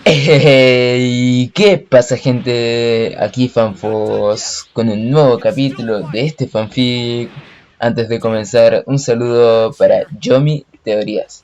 Hey, ¿qué pasa, gente? Aquí Fanfos con un nuevo capítulo de este fanfic. Antes de comenzar, un saludo para Yomi Teorías.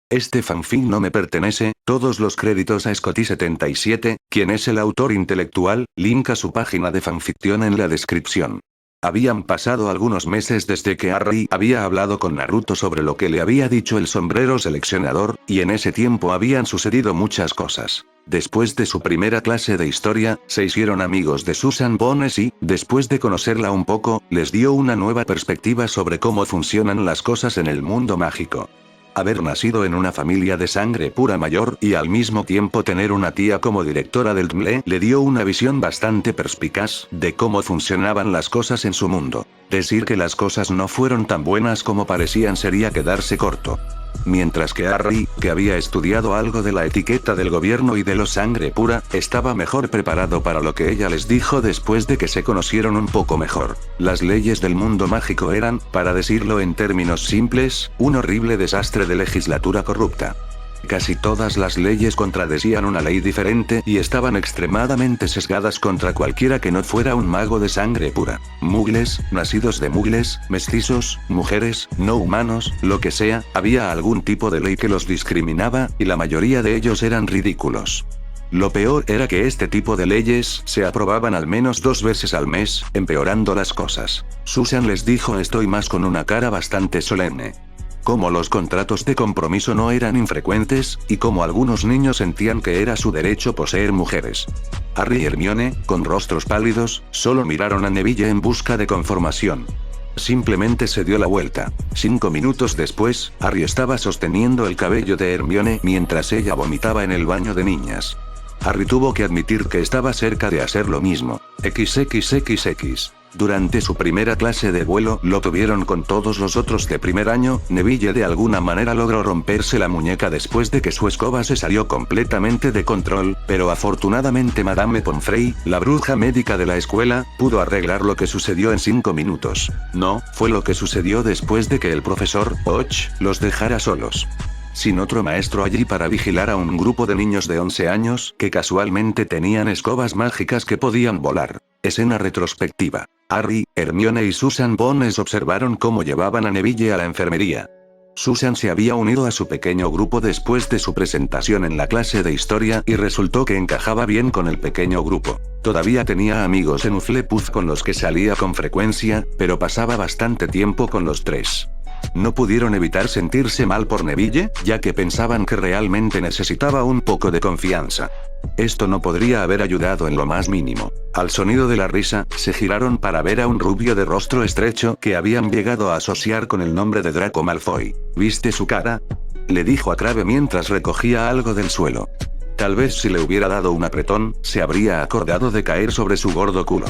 Este fanfic no me pertenece, todos los créditos a Scotty77, quien es el autor intelectual, link a su página de fanfiction en la descripción. Habían pasado algunos meses desde que Harry había hablado con Naruto sobre lo que le había dicho el sombrero seleccionador, y en ese tiempo habían sucedido muchas cosas. Después de su primera clase de historia, se hicieron amigos de Susan Bones y, después de conocerla un poco, les dio una nueva perspectiva sobre cómo funcionan las cosas en el mundo mágico. Haber nacido en una familia de sangre pura mayor y al mismo tiempo tener una tía como directora del TMLE le dio una visión bastante perspicaz de cómo funcionaban las cosas en su mundo. Decir que las cosas no fueron tan buenas como parecían sería quedarse corto. Mientras que Harry, que había estudiado algo de la etiqueta del gobierno y de los sangre pura, estaba mejor preparado para lo que ella les dijo después de que se conocieron un poco mejor. Las leyes del mundo mágico eran, para decirlo en términos simples, un horrible desastre de legislatura corrupta. Casi todas las leyes contradecían una ley diferente y estaban extremadamente sesgadas contra cualquiera que no fuera un mago de sangre pura. Muggles, nacidos de muggles, mestizos, mujeres, no humanos, lo que sea, había algún tipo de ley que los discriminaba, y la mayoría de ellos eran ridículos. Lo peor era que este tipo de leyes se aprobaban al menos 2 veces al mes, empeorando las cosas. Susan les dijo esto y más con una cara bastante solemne. Como los contratos de compromiso no eran infrecuentes, y como algunos niños sentían que era su derecho poseer mujeres. Harry y Hermione, con rostros pálidos, solo miraron a Neville en busca de conformación. Simplemente se dio la vuelta. 5 minutos después, Harry estaba sosteniendo el cabello de Hermione mientras ella vomitaba en el baño de niñas. Harry tuvo que admitir que estaba cerca de hacer lo mismo. XXXX. Durante su primera clase de vuelo lo tuvieron con todos los otros de primer año. Neville de alguna manera logró romperse la muñeca después de que su escoba se salió completamente de control, pero afortunadamente Madame Pomfrey, la bruja médica de la escuela, pudo arreglar lo que sucedió en 5 minutos. No, fue lo que sucedió después de que el profesor Och los dejara solos. Sin otro maestro allí para vigilar a un grupo de niños de 11 años que casualmente tenían escobas mágicas que podían volar. Escena retrospectiva. Harry, Hermione y Susan Bones observaron cómo llevaban a Neville a la enfermería. Susan se había unido a su pequeño grupo después de su presentación en la clase de historia y resultó que encajaba bien con el pequeño grupo. Todavía tenía amigos en Hufflepuff con los que salía con frecuencia, pero pasaba bastante tiempo con los tres. No pudieron evitar sentirse mal por Neville, ya que pensaban que realmente necesitaba un poco de confianza. Esto no podría haber ayudado en lo más mínimo. Al sonido de la risa, se giraron para ver a un rubio de rostro estrecho que habían llegado a asociar con el nombre de Draco Malfoy. ¿Viste su cara?, le dijo a Crabbe mientras recogía algo del suelo. Tal vez si le hubiera dado un apretón, se habría acordado de caer sobre su gordo culo.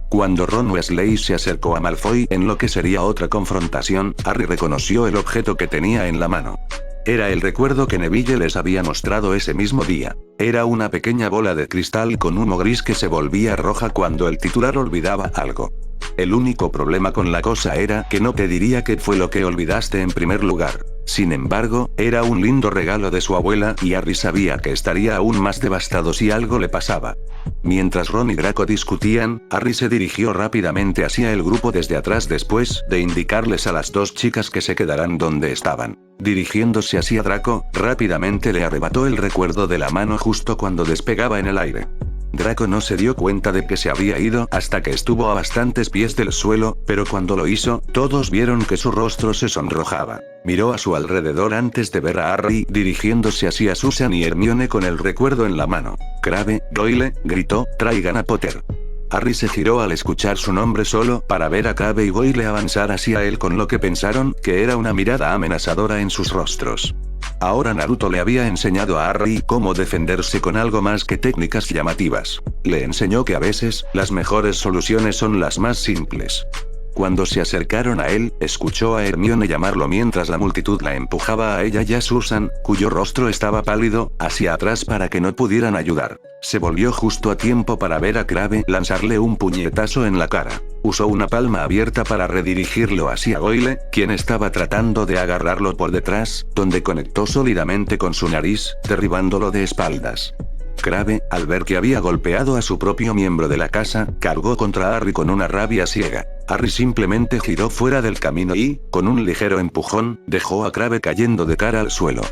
Cuando Ron Weasley se acercó a Malfoy en lo que sería otra confrontación, Harry reconoció el objeto que tenía en la mano. Era el recuerdo que Neville les había mostrado ese mismo día. Era una pequeña bola de cristal con humo gris que se volvía roja cuando el titular olvidaba algo. El único problema con la cosa era que no te diría qué fue lo que olvidaste en primer lugar. Sin embargo, era un lindo regalo de su abuela y Harry sabía que estaría aún más devastado si algo le pasaba. Mientras Ron y Draco discutían, Harry se dirigió rápidamente hacia el grupo desde atrás después de indicarles a las 2 chicas que se quedaran donde estaban. Dirigiéndose hacia Draco, rápidamente le arrebató el recuerdo de la mano justo cuando despegaba en el aire. Draco no se dio cuenta de que se había ido hasta que estuvo a bastantes pies del suelo, pero cuando lo hizo, todos vieron que su rostro se sonrojaba. Miró a su alrededor antes de ver a Harry dirigiéndose hacia Susan y Hermione con el recuerdo en la mano. Crabbe, Doyle, gritó, traigan a Potter. Harry se giró al escuchar su nombre solo para ver a Crabbe y Goyle avanzar hacia él con lo que pensaron que era una mirada amenazadora en sus rostros. Ahora Naruto le había enseñado a Harry cómo defenderse con algo más que técnicas llamativas. Le enseñó que a veces, las mejores soluciones son las más simples. Cuando se acercaron a él, escuchó a Hermione llamarlo mientras la multitud la empujaba a ella y a Susan, cuyo rostro estaba pálido, hacia atrás para que no pudieran ayudar. Se volvió justo a tiempo para ver a Crabbe lanzarle un puñetazo en la cara. Usó una palma abierta para redirigirlo hacia Goyle, quien estaba tratando de agarrarlo por detrás, donde conectó sólidamente con su nariz, derribándolo de espaldas. Crabbe, al ver que había golpeado a su propio miembro de la casa, cargó contra Harry con una rabia ciega. Harry simplemente giró fuera del camino y, con un ligero empujón, dejó a Crabbe cayendo de cara al suelo.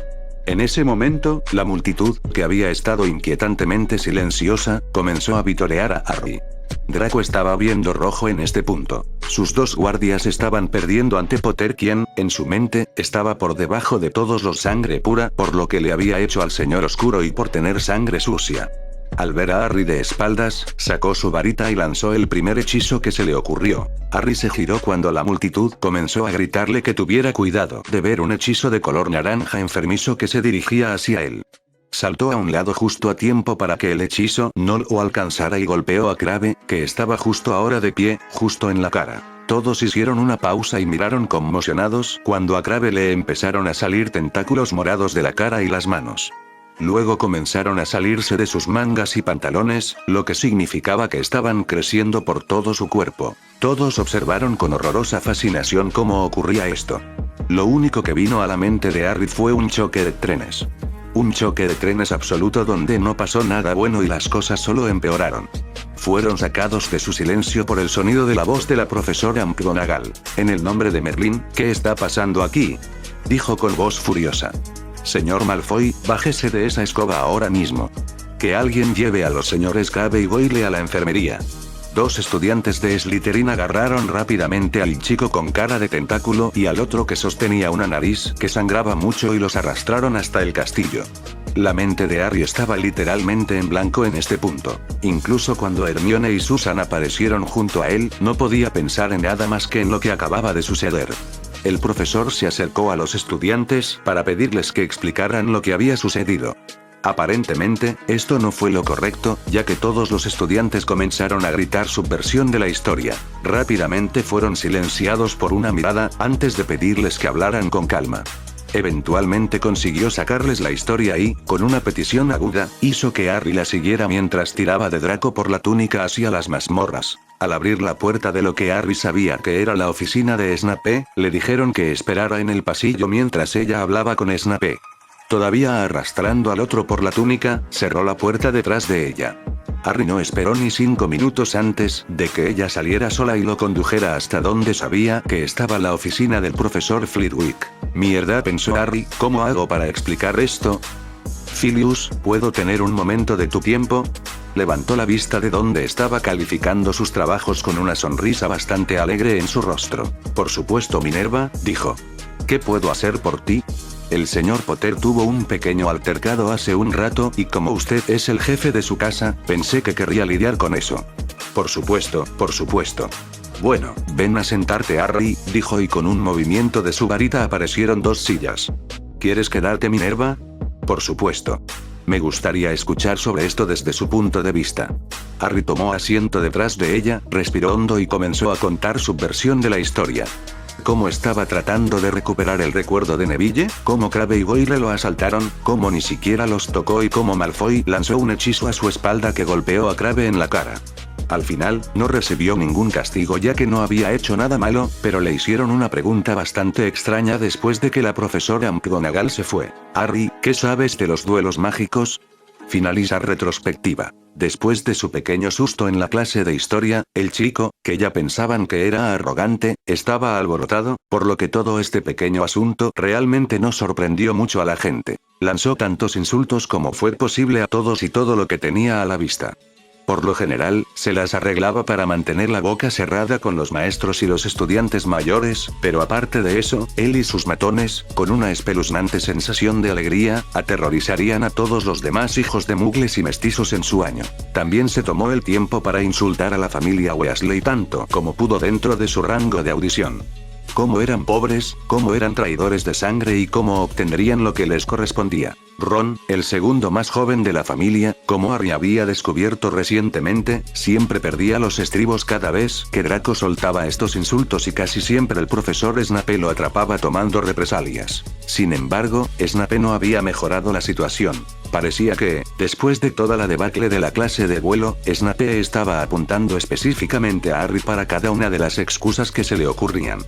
En ese momento, la multitud, que había estado inquietantemente silenciosa, comenzó a vitorear a Harry. Draco estaba viendo rojo en este punto. Sus dos guardias estaban perdiendo ante Potter, quien, en su mente, estaba por debajo de todos los sangre pura por lo que le había hecho al Señor Oscuro y por tener sangre sucia. Al ver a Harry de espaldas, sacó su varita y lanzó el primer hechizo que se le ocurrió. Harry se giró cuando la multitud comenzó a gritarle que tuviera cuidado de ver un hechizo de color naranja enfermizo que se dirigía hacia él. Saltó a un lado justo a tiempo para que el hechizo no lo alcanzara y golpeó a Crabbe, que estaba justo ahora de pie, justo en la cara. Todos hicieron una pausa y miraron conmocionados cuando a Crabbe le empezaron a salir tentáculos morados de la cara y las manos. Luego comenzaron a salirse de sus mangas y pantalones, lo que significaba que estaban creciendo por todo su cuerpo. Todos observaron con horrorosa fascinación cómo ocurría esto. Lo único que vino a la mente de Harry fue un choque de trenes. Un choque de trenes absoluto donde no pasó nada bueno y las cosas solo empeoraron. Fueron sacados de su silencio por el sonido de la voz de la profesora McGonagall. En el nombre de Merlín, ¿qué está pasando aquí?, dijo con voz furiosa. Señor Malfoy, bájese de esa escoba ahora mismo. Que alguien lleve a los señores Crabbe y Goyle a la enfermería. Dos estudiantes de Slytherin agarraron rápidamente al chico con cara de tentáculo y al otro que sostenía una nariz que sangraba mucho y los arrastraron hasta el castillo. La mente de Harry estaba literalmente en blanco en este punto. Incluso cuando Hermione y Susan aparecieron junto a él, no podía pensar en nada más que en lo que acababa de suceder. El profesor se acercó a los estudiantes para pedirles que explicaran lo que había sucedido. Aparentemente, esto no fue lo correcto, ya que todos los estudiantes comenzaron a gritar su versión de la historia. Rápidamente fueron silenciados por una mirada, antes de pedirles que hablaran con calma. Eventualmente consiguió sacarles la historia y, con una petición aguda, hizo que Harry la siguiera mientras tiraba de Draco por la túnica hacia las mazmorras. Al abrir la puerta de lo que Harry sabía que era la oficina de Snape, le dijeron que esperara en el pasillo mientras ella hablaba con Snape. Todavía arrastrando al otro por la túnica, cerró la puerta detrás de ella. Harry no esperó ni 5 minutos antes de que ella saliera sola y lo condujera hasta donde sabía que estaba la oficina del profesor Flitwick. Mierda, pensó Harry, ¿cómo hago para explicar esto? Filius, ¿puedo tener un momento de tu tiempo? Levantó la vista de donde estaba calificando sus trabajos con una sonrisa bastante alegre en su rostro. Por supuesto, Minerva, dijo. ¿Qué puedo hacer por ti? El señor Potter tuvo un pequeño altercado hace un rato y como usted es el jefe de su casa, pensé que querría lidiar con eso. Por supuesto, por supuesto. Bueno, ven a sentarte, Harry, dijo y con un movimiento de su varita aparecieron 2 sillas. ¿Quieres quedarte, Minerva? Por supuesto. Me gustaría escuchar sobre esto desde su punto de vista. Harry tomó asiento detrás de ella, respiró hondo y comenzó a contar su versión de la historia. Cómo estaba tratando de recuperar el recuerdo de Neville, cómo Crabbe y Goyle lo asaltaron, cómo ni siquiera los tocó y cómo Malfoy lanzó un hechizo a su espalda que golpeó a Crabbe en la cara. Al final, no recibió ningún castigo ya que no había hecho nada malo, pero le hicieron una pregunta bastante extraña después de que la profesora McGonagall se fue. Harry, ¿qué sabes de los duelos mágicos? Finaliza retrospectiva. Después de su pequeño susto en la clase de historia, el chico, que ya pensaban que era arrogante, estaba alborotado, por lo que todo este pequeño asunto realmente no sorprendió mucho a la gente. Lanzó tantos insultos como fue posible a todos y todo lo que tenía a la vista. Por lo general, se las arreglaba para mantener la boca cerrada con los maestros y los estudiantes mayores, pero aparte de eso, él y sus matones, con una espeluznante sensación de alegría, aterrorizarían a todos los demás hijos de mugles y mestizos en su año. También se tomó el tiempo para insultar a la familia Weasley tanto como pudo dentro de su rango de audición. Cómo eran pobres, cómo eran traidores de sangre y cómo obtendrían lo que les correspondía. Ron, el segundo más joven de la familia, como Harry había descubierto recientemente, siempre perdía los estribos cada vez que Draco soltaba estos insultos y casi siempre el profesor Snape lo atrapaba tomando represalias. Sin embargo, Snape no había mejorado la situación. Parecía que, después de toda la debacle de la clase de vuelo, Snape estaba apuntando específicamente a Harry para cada una de las excusas que se le ocurrían.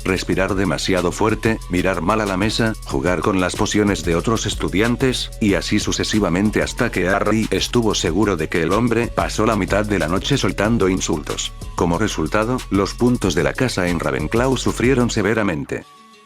Respirar demasiado fuerte, mirar mal a la mesa, jugar con las pociones de otros estudiantes, y así sucesivamente hasta que Harry estuvo seguro de que el hombre pasó la mitad de la noche soltando insultos. Como resultado, los puntos de la casa en Ravenclaw sufrieron severamente.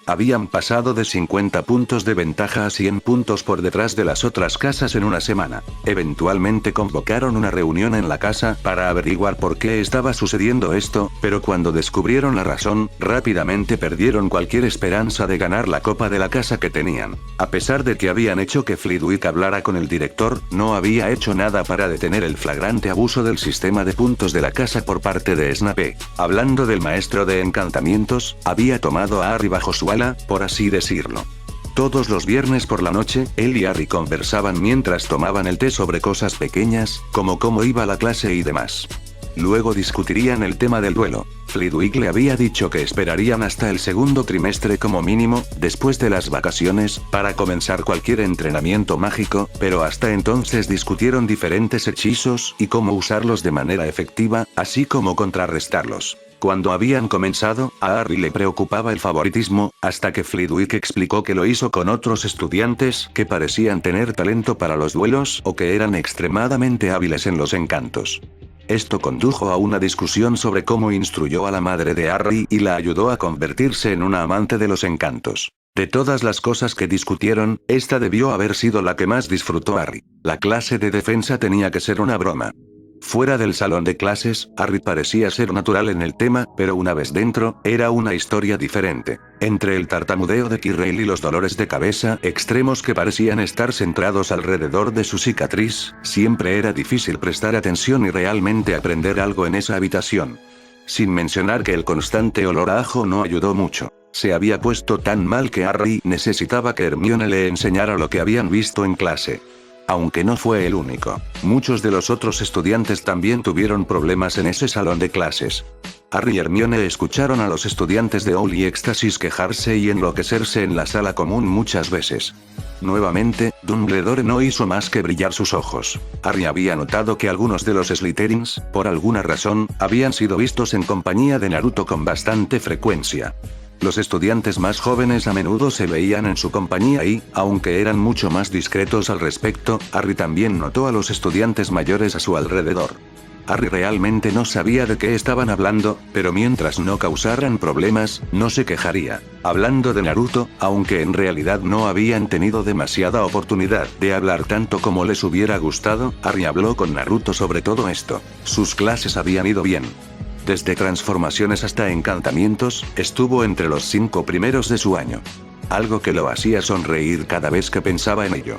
Habían pasado de 50 puntos de ventaja a 100 puntos por detrás de las otras casas en una semana. Eventualmente convocaron una reunión en la casa para averiguar por qué estaba sucediendo esto, pero cuando descubrieron la razón, rápidamente perdieron cualquier esperanza de ganar la copa de la casa que tenían. A pesar de que habían hecho que Flitwick hablara con el director, no había hecho nada para detener el flagrante abuso del sistema de puntos de la casa por parte de Snape. Hablando del maestro de encantamientos, había tomado a Harry bajo su ala, por así decirlo. Todos los viernes por la noche, él y Harry conversaban mientras tomaban el té sobre cosas pequeñas, como cómo iba la clase y demás. Luego discutirían el tema del duelo. Flitwick le había dicho que esperarían hasta el segundo trimestre como mínimo, después de las vacaciones, para comenzar cualquier entrenamiento mágico, pero hasta entonces discutieron diferentes hechizos y cómo usarlos de manera efectiva, así como contrarrestarlos. Cuando habían comenzado, a Harry le preocupaba el favoritismo, hasta que Flitwick explicó que lo hizo con otros estudiantes que parecían tener talento para los duelos o que eran extremadamente hábiles en los encantos. Esto condujo a una discusión sobre cómo instruyó a la madre de Harry y la ayudó a convertirse en una amante de los encantos. De todas las cosas que discutieron, esta debió haber sido la que más disfrutó Harry. La clase de defensa tenía que ser una broma. Fuera del salón de clases, Harry parecía ser natural en el tema, pero una vez dentro, era una historia diferente. Entre el tartamudeo de Quirrell y los dolores de cabeza extremos que parecían estar centrados alrededor de su cicatriz, siempre era difícil prestar atención y realmente aprender algo en esa habitación. Sin mencionar que el constante olor a ajo no ayudó mucho. Se había puesto tan mal que Harry necesitaba que Hermione le enseñara lo que habían visto en clase. Aunque no fue el único. Muchos de los otros estudiantes también tuvieron problemas en ese salón de clases. Harry y Hermione escucharon a los estudiantes de Holy Éxtasis quejarse y enloquecerse en la sala común muchas veces. Nuevamente, Dumbledore no hizo más que brillar sus ojos. Harry había notado que algunos de los Slytherins, por alguna razón, habían sido vistos en compañía de Naruto con bastante frecuencia. Los estudiantes más jóvenes a menudo se veían en su compañía y, aunque eran mucho más discretos al respecto, Harry también notó a los estudiantes mayores a su alrededor. Harry realmente no sabía de qué estaban hablando, pero mientras no causaran problemas, no se quejaría. Hablando de Naruto, aunque en realidad no habían tenido demasiada oportunidad de hablar tanto como les hubiera gustado, Harry habló con Naruto sobre todo esto. Sus clases habían ido bien. Desde transformaciones hasta encantamientos, estuvo entre los 5 primeros de su año. Algo que lo hacía sonreír cada vez que pensaba en ello.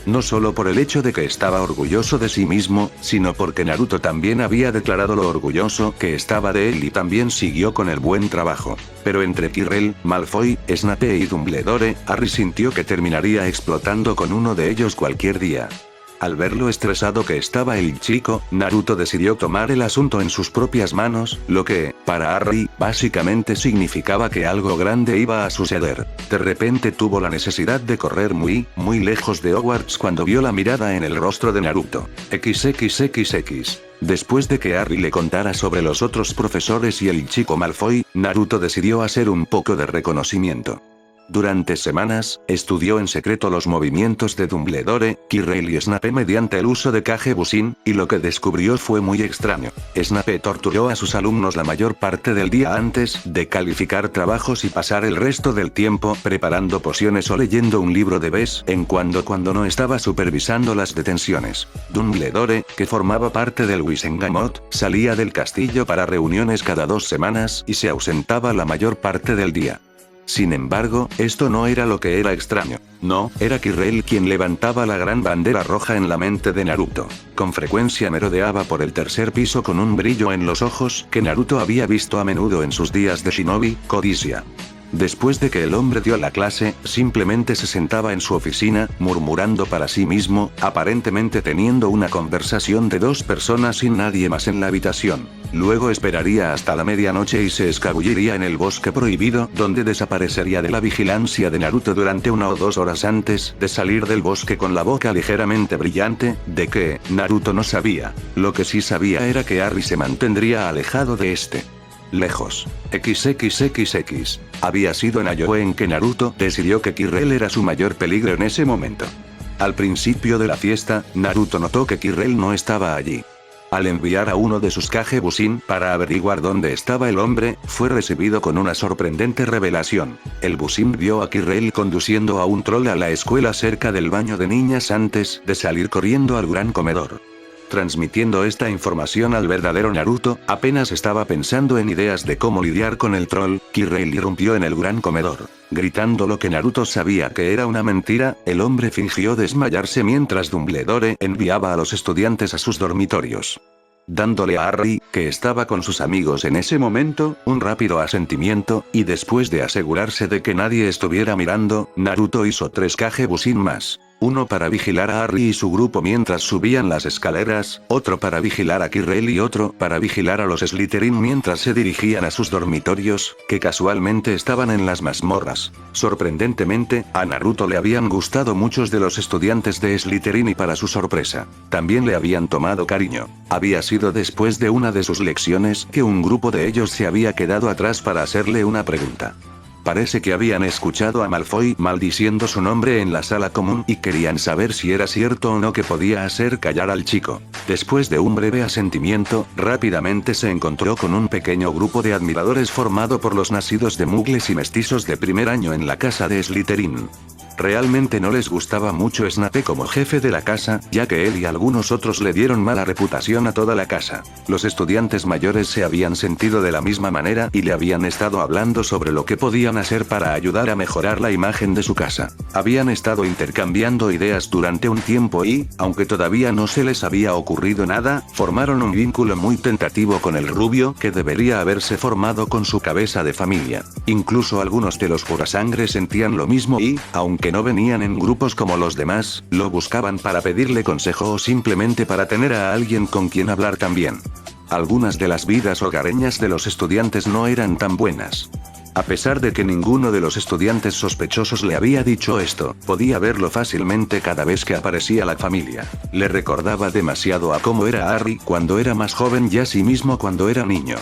No solo por el hecho de que estaba orgulloso de sí mismo, sino porque Naruto también había declarado lo orgulloso que estaba de él y también siguió con el buen trabajo. Pero entre Quirrell, Malfoy, Snape y Dumbledore, Harry sintió que terminaría explotando con uno de ellos cualquier día. Al ver lo estresado que estaba el chico, Naruto decidió tomar el asunto en sus propias manos, lo que, para Harry, básicamente significaba que algo grande iba a suceder. De repente tuvo la necesidad de correr muy lejos de Hogwarts cuando vio la mirada en el rostro de Naruto. XXXX. Después de que Harry le contara sobre los otros profesores y el chico Malfoy, Naruto decidió hacer un poco de reconocimiento. Durante semanas, estudió en secreto los movimientos de Dumbledore, Quirrell y Snape mediante el uso de Kage Bunshin, y lo que descubrió fue muy extraño. Snape torturó a sus alumnos la mayor parte del día antes de calificar trabajos y pasar el resto del tiempo preparando pociones o leyendo un libro de vez en cuando no estaba supervisando las detenciones. Dumbledore, que formaba parte del Wizengamot, salía del castillo para reuniones cada 2 semanas y se ausentaba la mayor parte del día. Sin embargo, esto no era lo que era extraño. No, era Quirrell quien levantaba la gran bandera roja en la mente de Naruto. Con frecuencia merodeaba por el tercer piso con un brillo en los ojos que Naruto había visto a menudo en sus días de shinobi, codicia. Después de que el hombre dio la clase, simplemente se sentaba en su oficina, murmurando para sí mismo, aparentemente teniendo una conversación de dos personas sin nadie más en la habitación. Luego esperaría hasta la medianoche y se escabulliría en el bosque prohibido, donde desaparecería de la vigilancia de Naruto durante 1 o 2 horas antes de salir del bosque con la boca ligeramente brillante. ¿De qué? Naruto no sabía. Lo que sí sabía era que Arri se mantendría alejado de este. Lejos. XXXX. Había sido en Ayoe en que Naruto decidió que Kirrel era su mayor peligro en ese momento. Al principio de la fiesta, Naruto notó que Kirrel no estaba allí. Al enviar a uno de sus Kage Bushin para averiguar dónde estaba el hombre, fue recibido con una sorprendente revelación. El Bushin vio a Kirrel conduciendo a un troll a la escuela cerca del baño de niñas antes de salir corriendo al gran comedor. Transmitiendo esta información al verdadero Naruto, apenas estaba pensando en ideas de cómo lidiar con el troll, Kirrel irrumpió en el gran comedor. Gritando lo que Naruto sabía que era una mentira, el hombre fingió desmayarse mientras Dumbledore enviaba a los estudiantes a sus dormitorios. Dándole a Arri, que estaba con sus amigos en ese momento, un rápido asentimiento, y después de asegurarse de que nadie estuviera mirando, Naruto hizo 3 Kage Bushin más. Uno para vigilar a Arri y su grupo mientras subían las escaleras, otro para vigilar a Kirrel y otro para vigilar a los Slytherin mientras se dirigían a sus dormitorios, que casualmente estaban en las mazmorras. Sorprendentemente, a Naruto le habían gustado muchos de los estudiantes de Slytherin y para su sorpresa, también le habían tomado cariño. Había sido después de una de sus lecciones que un grupo de ellos se había quedado atrás para hacerle una pregunta. Parece que habían escuchado a Malfoy maldiciendo su nombre en la sala común y querían saber si era cierto o no que podía hacer callar al chico. Después de un breve asentimiento, rápidamente se encontró con un pequeño grupo de admiradores formado por los nacidos de mugles y mestizos de primer año en la casa de Slytherin. Realmente no les gustaba mucho Snape como jefe de la casa, ya que él y algunos otros le dieron mala reputación a toda la casa. Los estudiantes mayores se habían sentido de la misma manera y le habían estado hablando sobre lo que podían hacer para ayudar a mejorar la imagen de su casa. Habían estado intercambiando ideas durante un tiempo y, aunque todavía no se les había ocurrido nada, formaron un vínculo muy tentativo con el rubio que debería haberse formado con su cabeza de familia. Incluso algunos de los purasangre sentían lo mismo y, aunque no venían en grupos como los demás, lo buscaban para pedirle consejo o simplemente para tener a alguien con quien hablar también. Algunas de las vidas hogareñas de los estudiantes no eran tan buenas. A pesar de que ninguno de los estudiantes sospechosos le había dicho esto, podía verlo fácilmente cada vez que aparecía la familia. Le recordaba demasiado a cómo era Harry cuando era más joven y a sí mismo cuando era niño.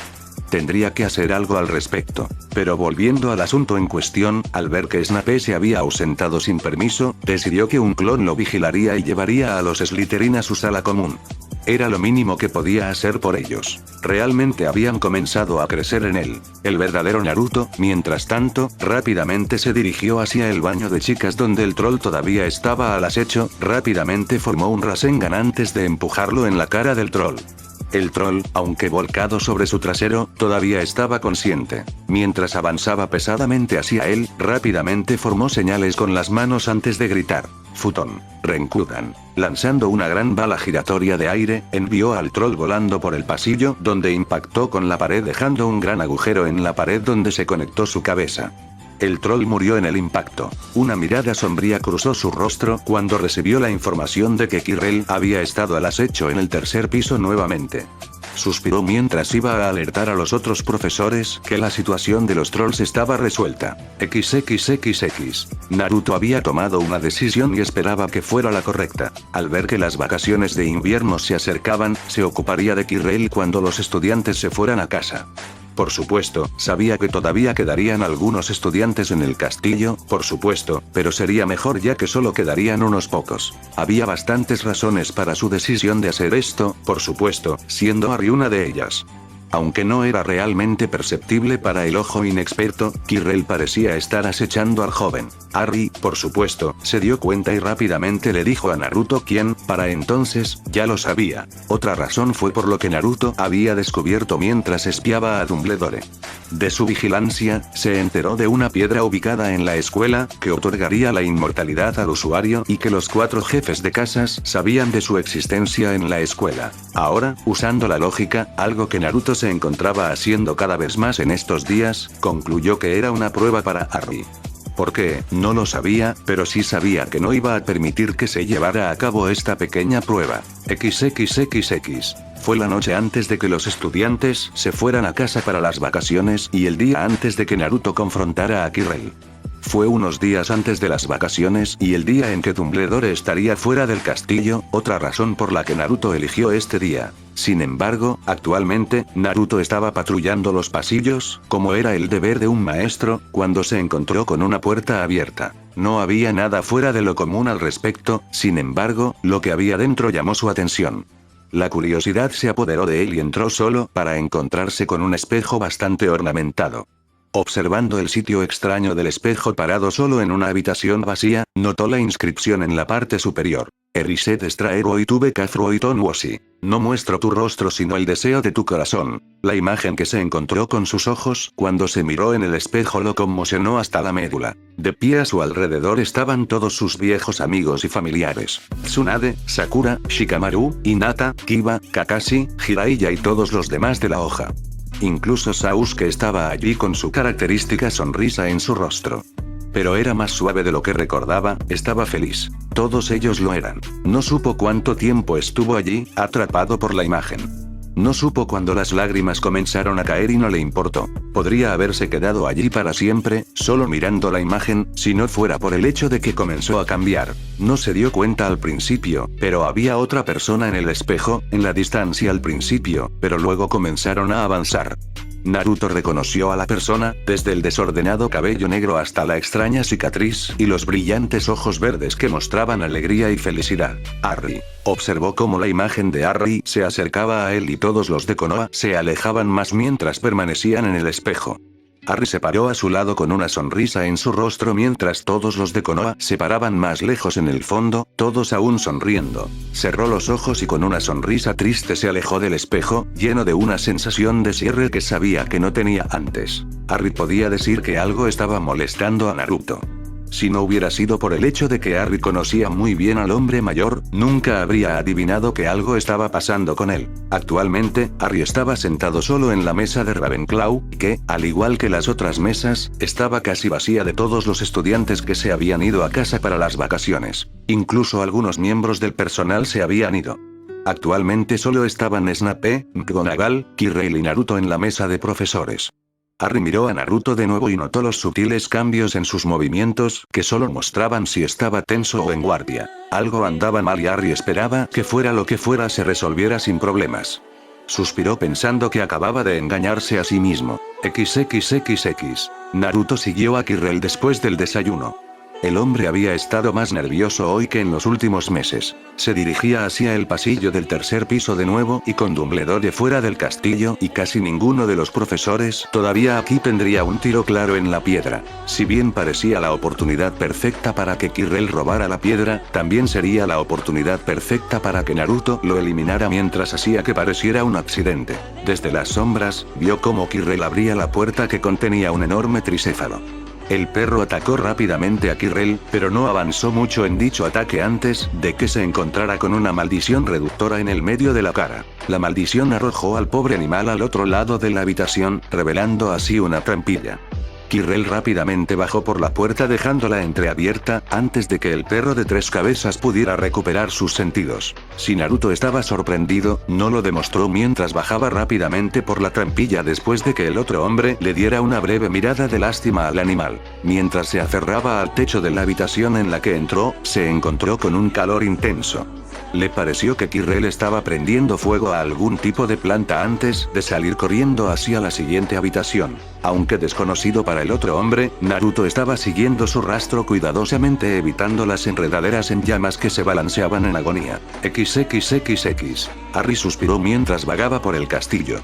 Tendría que hacer algo al respecto. Pero volviendo al asunto en cuestión, al ver que Snape se había ausentado sin permiso, decidió que un clon lo vigilaría y llevaría a los Slytherin a su sala común. Era lo mínimo que podía hacer por ellos. Realmente habían comenzado a crecer en él. El verdadero Naruto, mientras tanto, rápidamente se dirigió hacia el baño de chicas donde el troll todavía estaba al acecho, rápidamente formó un Rasengan antes de empujarlo en la cara del troll. El troll, aunque volcado sobre su trasero, todavía estaba consciente. Mientras avanzaba pesadamente hacia él, rápidamente formó señales con las manos antes de gritar. Futon, Renkudan. Lanzando una gran bala giratoria de aire, envió al troll volando por el pasillo, donde impactó con la pared dejando un gran agujero en la pared donde se conectó su cabeza. El troll murió en el impacto. Una mirada sombría cruzó su rostro cuando recibió la información de que Kirrel había estado al acecho en el tercer piso nuevamente. Suspiró mientras iba a alertar a los otros profesores que la situación de los trolls estaba resuelta. XXXX. Naruto había tomado una decisión y esperaba que fuera la correcta. Al ver que las vacaciones de invierno se acercaban, se ocuparía de Kirrel cuando los estudiantes se fueran a casa. Por supuesto, sabía que todavía quedarían algunos estudiantes en el castillo, por supuesto, pero sería mejor ya que solo quedarían unos pocos. Había bastantes razones para su decisión de hacer esto, por supuesto, siendo Harry una de ellas. Aunque no era realmente perceptible para el ojo inexperto, Kirrel parecía estar acechando al joven. Harry, por supuesto, se dio cuenta y rápidamente le dijo a Naruto, quien, para entonces, ya lo sabía. Otra razón fue por lo que Naruto había descubierto mientras espiaba a Dumbledore. De su vigilancia, se enteró de una piedra ubicada en la escuela, que otorgaría la inmortalidad al usuario y que los 4 jefes de casas sabían de su existencia en la escuela. Ahora, usando la lógica, algo que Naruto se encontraba haciendo cada vez más en estos días, concluyó que era una prueba para Harry. ¿Por qué? No lo sabía, pero sí sabía que no iba a permitir que se llevara a cabo esta pequeña prueba. XXXX. Fue la noche antes de que los estudiantes se fueran a casa para las vacaciones y el día antes de que Naruto confrontara a Quirrell. Fue unos días antes de las vacaciones y el día en que Dumbledore estaría fuera del castillo, otra razón por la que Naruto eligió este día. Sin embargo, actualmente, Naruto estaba patrullando los pasillos, como era el deber de un maestro, cuando se encontró con una puerta abierta. No había nada fuera de lo común al respecto, sin embargo, lo que había dentro llamó su atención. La curiosidad se apoderó de él y entró solo para encontrarse con un espejo bastante ornamentado. Observando el sitio extraño del espejo parado solo en una habitación vacía, notó la inscripción en la parte superior. Eriset extraero y tuve Kazroiton Wosi. No muestro tu rostro sino el deseo de tu corazón. La imagen que se encontró con sus ojos cuando se miró en el espejo lo conmocionó hasta la médula. De pie a su alrededor estaban todos sus viejos amigos y familiares. Tsunade, Sakura, Shikamaru, Hinata, Kiba, Kakashi, Jiraiya y todos los demás de la hoja. Incluso Sasuke estaba allí con su característica sonrisa en su rostro. Pero era más suave de lo que recordaba, estaba feliz. Todos ellos lo eran. No supo cuánto tiempo estuvo allí, atrapado por la imagen. No supo cuándo las lágrimas comenzaron a caer y no le importó. Podría haberse quedado allí para siempre, solo mirando la imagen, si no fuera por el hecho de que comenzó a cambiar. No se dio cuenta al principio, pero había otra persona en el espejo, en la distancia al principio, pero luego comenzaron a avanzar. Naruto reconoció a la persona, desde el desordenado cabello negro hasta la extraña cicatriz y los brillantes ojos verdes que mostraban alegría y felicidad. Harry observó cómo la imagen de Harry se acercaba a él y todos los de Konoha se alejaban más mientras permanecían en el espejo. Harry se paró a su lado con una sonrisa en su rostro mientras todos los de Konoha se paraban más lejos en el fondo, todos aún sonriendo. Cerró los ojos y con una sonrisa triste se alejó del espejo, lleno de una sensación de cierre que sabía que no tenía antes. Harry podía decir que algo estaba molestando a Naruto. Si no hubiera sido por el hecho de que Harry conocía muy bien al hombre mayor, nunca habría adivinado que algo estaba pasando con él. Actualmente, Harry estaba sentado solo en la mesa de Ravenclaw, que, al igual que las otras mesas, estaba casi vacía de todos los estudiantes que se habían ido a casa para las vacaciones. Incluso algunos miembros del personal se habían ido. Actualmente solo estaban Snape, McGonagall, Quirrell y Naruto en la mesa de profesores. Harry miró a Naruto de nuevo y notó los sutiles cambios en sus movimientos, que solo mostraban si estaba tenso o en guardia. Algo andaba mal y Harry esperaba que fuera lo que fuera se resolviera sin problemas. Suspiró pensando que acababa de engañarse a sí mismo. XXXX. Naruto siguió a Quirrell después del desayuno. El hombre había estado más nervioso hoy que en los últimos meses. Se dirigía hacia el pasillo del tercer piso de nuevo y con Dumbledore fuera del castillo y casi ninguno de los profesores todavía aquí tendría un tiro claro en la piedra. Si bien parecía la oportunidad perfecta para que Quirrell robara la piedra, también sería la oportunidad perfecta para que Naruto lo eliminara mientras hacía que pareciera un accidente. Desde las sombras, vio cómo Quirrell abría la puerta que contenía un enorme tricéfalo. El perro atacó rápidamente a Quirrell, pero no avanzó mucho en dicho ataque antes de que se encontrara con una maldición reductora en el medio de la cara. La maldición arrojó al pobre animal al otro lado de la habitación, revelando así una trampilla. Quirrell rápidamente bajó por la puerta dejándola entreabierta, antes de que el perro de 3 cabezas pudiera recuperar sus sentidos. Si Naruto estaba sorprendido, no lo demostró mientras bajaba rápidamente por la trampilla después de que el otro hombre le diera una breve mirada de lástima al animal. Mientras se aferraba al techo de la habitación en la que entró, se encontró con un calor intenso. Le pareció que Quirrell estaba prendiendo fuego a algún tipo de planta antes de salir corriendo hacia la siguiente habitación. Aunque desconocido para el otro hombre, Naruto estaba siguiendo su rastro cuidadosamente evitando las enredaderas en llamas que se balanceaban en agonía. XXXX. Harry suspiró mientras vagaba por el castillo.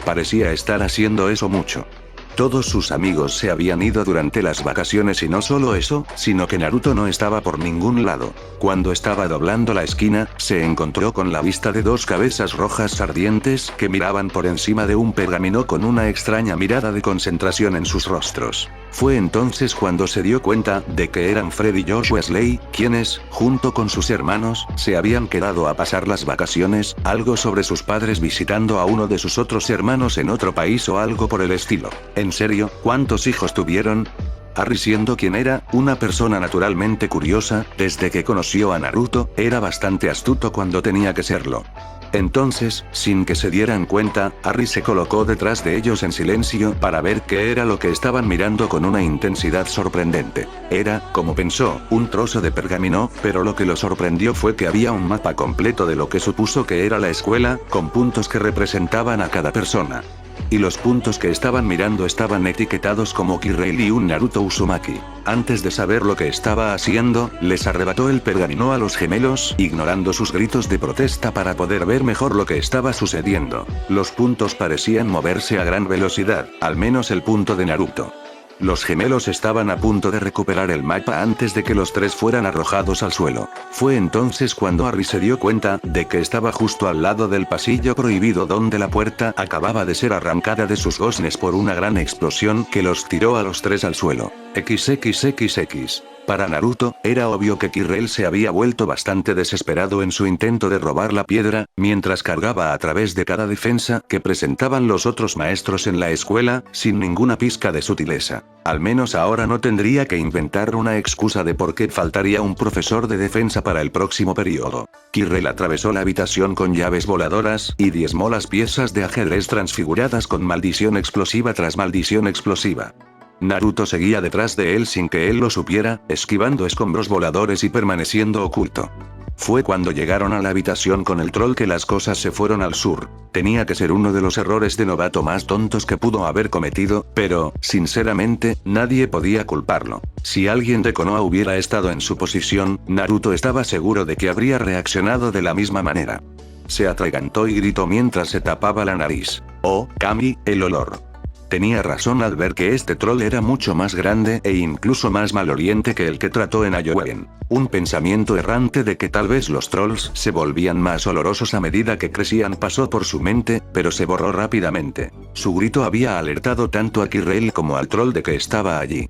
Parecía estar haciendo eso mucho. Todos sus amigos se habían ido durante las vacaciones y no solo eso, sino que Naruto no estaba por ningún lado. Cuando estaba doblando la esquina, se encontró con la vista de dos cabezas rojas ardientes que miraban por encima de un pergamino con una extraña mirada de concentración en sus rostros. Fue entonces cuando se dio cuenta de que eran Fred y George Weasley, quienes, junto con sus hermanos, se habían quedado a pasar las vacaciones, algo sobre sus padres visitando a uno de sus otros hermanos en otro país o algo por el estilo. ¿En serio? ¿Cuántos hijos tuvieron? Harry, siendo quien era, una persona naturalmente curiosa, desde que conoció a Naruto, era bastante astuto cuando tenía que serlo. Entonces, sin que se dieran cuenta, Harry se colocó detrás de ellos en silencio para ver qué era lo que estaban mirando con una intensidad sorprendente. Era, como pensó, un trozo de pergamino, pero lo que lo sorprendió fue que había un mapa completo de lo que supuso que era la escuela, con puntos que representaban a cada persona. Y los puntos que estaban mirando estaban etiquetados como Kirrail y un Naruto Uzumaki. Antes de saber lo que estaba haciendo, les arrebató el pergamino a los gemelos, ignorando sus gritos de protesta para poder ver mejor lo que estaba sucediendo. Los puntos parecían moverse a gran velocidad, al menos el punto de Naruto. Los gemelos estaban a punto de recuperar el mapa antes de que los tres fueran arrojados al suelo. Fue entonces cuando Harry se dio cuenta de que estaba justo al lado del pasillo prohibido donde la puerta acababa de ser arrancada de sus goznes por una gran explosión que los tiró a los tres al suelo. XXXX. Para Naruto, era obvio que Kirrail se había vuelto bastante desesperado en su intento de robar la piedra, mientras cargaba a través de cada defensa que presentaban los otros maestros en la escuela, sin ninguna pizca de sutileza. Al menos ahora no tendría que inventar una excusa de por qué faltaría un profesor de defensa para el próximo periodo. Kirrail atravesó la habitación con llaves voladoras y diezmó las piezas de ajedrez transfiguradas con maldición explosiva tras maldición explosiva. Naruto seguía detrás de él sin que él lo supiera, esquivando escombros voladores y permaneciendo oculto. Fue cuando llegaron a la habitación con el troll que las cosas se fueron al sur. Tenía que ser uno de los errores de novato más tontos que pudo haber cometido, pero, sinceramente, nadie podía culparlo. Si alguien de Konoha hubiera estado en su posición, Naruto estaba seguro de que habría reaccionado de la misma manera. Se atragantó y gritó mientras se tapaba la nariz. Oh, Kami, el olor. Tenía razón al ver que este troll era mucho más grande e incluso más maloliente que el que trató en Ayowen. Un pensamiento errante de que tal vez los trolls se volvían más olorosos a medida que crecían pasó por su mente, pero se borró rápidamente. Su grito había alertado tanto a Kirrail como al troll de que estaba allí.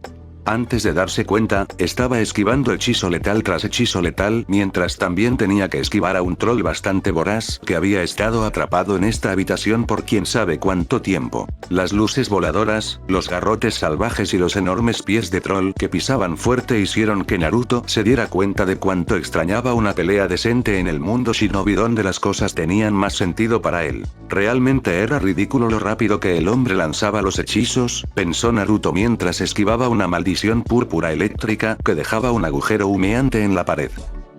Antes de darse cuenta, estaba esquivando hechizo letal tras hechizo letal, mientras también tenía que esquivar a un troll bastante voraz que había estado atrapado en esta habitación por quién sabe cuánto tiempo. Las luces voladoras, los garrotes salvajes y los enormes pies de troll que pisaban fuerte hicieron que Naruto se diera cuenta de cuánto extrañaba una pelea decente en el mundo shinobi donde las cosas tenían más sentido para él. Realmente era ridículo lo rápido que el hombre lanzaba los hechizos, pensó Naruto mientras esquivaba una maldición púrpura eléctrica que dejaba un agujero humeante en la pared.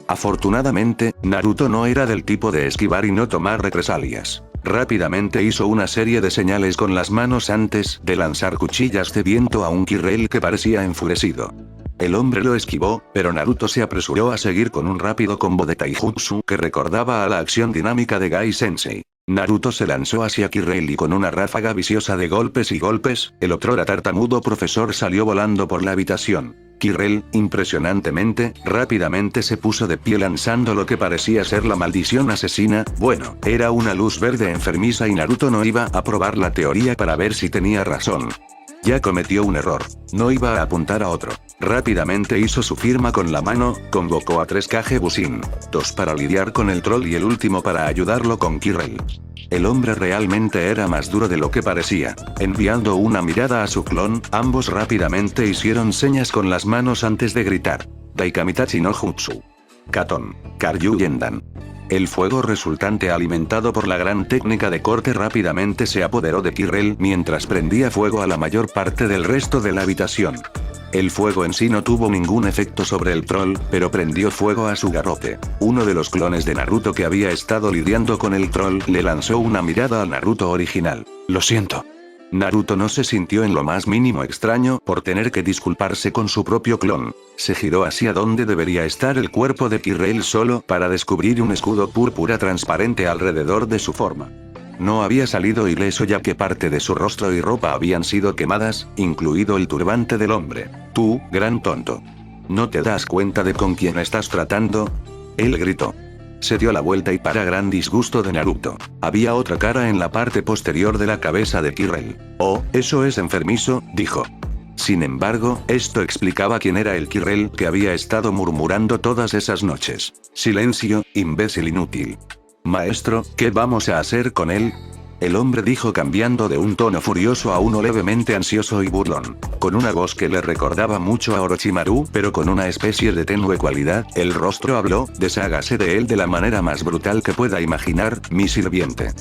Afortunadamente, Naruto no era del tipo de esquivar y no tomar represalias. Rápidamente hizo una serie de señales con las manos antes de lanzar cuchillas de viento a un Kirrail que parecía enfurecido. El hombre lo esquivó, pero Naruto se apresuró a seguir con un rápido combo de taijutsu que recordaba a la acción dinámica de Gai Sensei. Naruto se lanzó hacia Kirrail y con una ráfaga viciosa de golpes y golpes, el otrora tartamudo profesor salió volando por la habitación. Kirrail, impresionantemente, rápidamente se puso de pie lanzando lo que parecía ser la maldición asesina. Bueno, era una luz verde enfermiza y Naruto no iba a probar la teoría para ver si tenía razón. Ya cometió un error. No iba a apuntar a otro. Rápidamente hizo su firma con la mano, convocó a 3 Kage Bunshin, 2 para lidiar con el troll y el último para ayudarlo con Kirrail. El hombre realmente era más duro de lo que parecía. Enviando una mirada a su clon, ambos rápidamente hicieron señas con las manos antes de gritar. Daikamitachi no Jutsu. Katon. Karyu Yendan. El fuego resultante alimentado por la gran técnica de corte rápidamente se apoderó de Kirrail mientras prendía fuego a la mayor parte del resto de la habitación. El fuego en sí no tuvo ningún efecto sobre el troll, pero prendió fuego a su garrote. Uno de los clones de Naruto que había estado lidiando con el troll le lanzó una mirada al Naruto original. Lo siento. Naruto no se sintió en lo más mínimo extraño por tener que disculparse con su propio clon. Se giró hacia donde debería estar el cuerpo de Kirrail solo para descubrir un escudo púrpura transparente alrededor de su forma. no había salido ileso ya que parte de su rostro y ropa habían sido quemadas, incluido el turbante del hombre. Tú, gran tonto. ¿No te das cuenta de con quién estás tratando? Él gritó. Se dio la vuelta y para gran disgusto de Naruto, había otra cara en la parte posterior de la cabeza de Kirrel. Oh, eso es enfermizo, dijo. Sin embargo, esto explicaba quién era el Kirrel que había estado murmurando todas esas noches. Silencio, imbécil inútil. Maestro, ¿qué vamos a hacer con él? El hombre dijo cambiando de un tono furioso a uno levemente ansioso y burlón. Con una voz que le recordaba mucho a Orochimaru, pero con una especie de tenue cualidad, el rostro habló, deshágase de él de la manera más brutal que pueda imaginar, mi sirviente.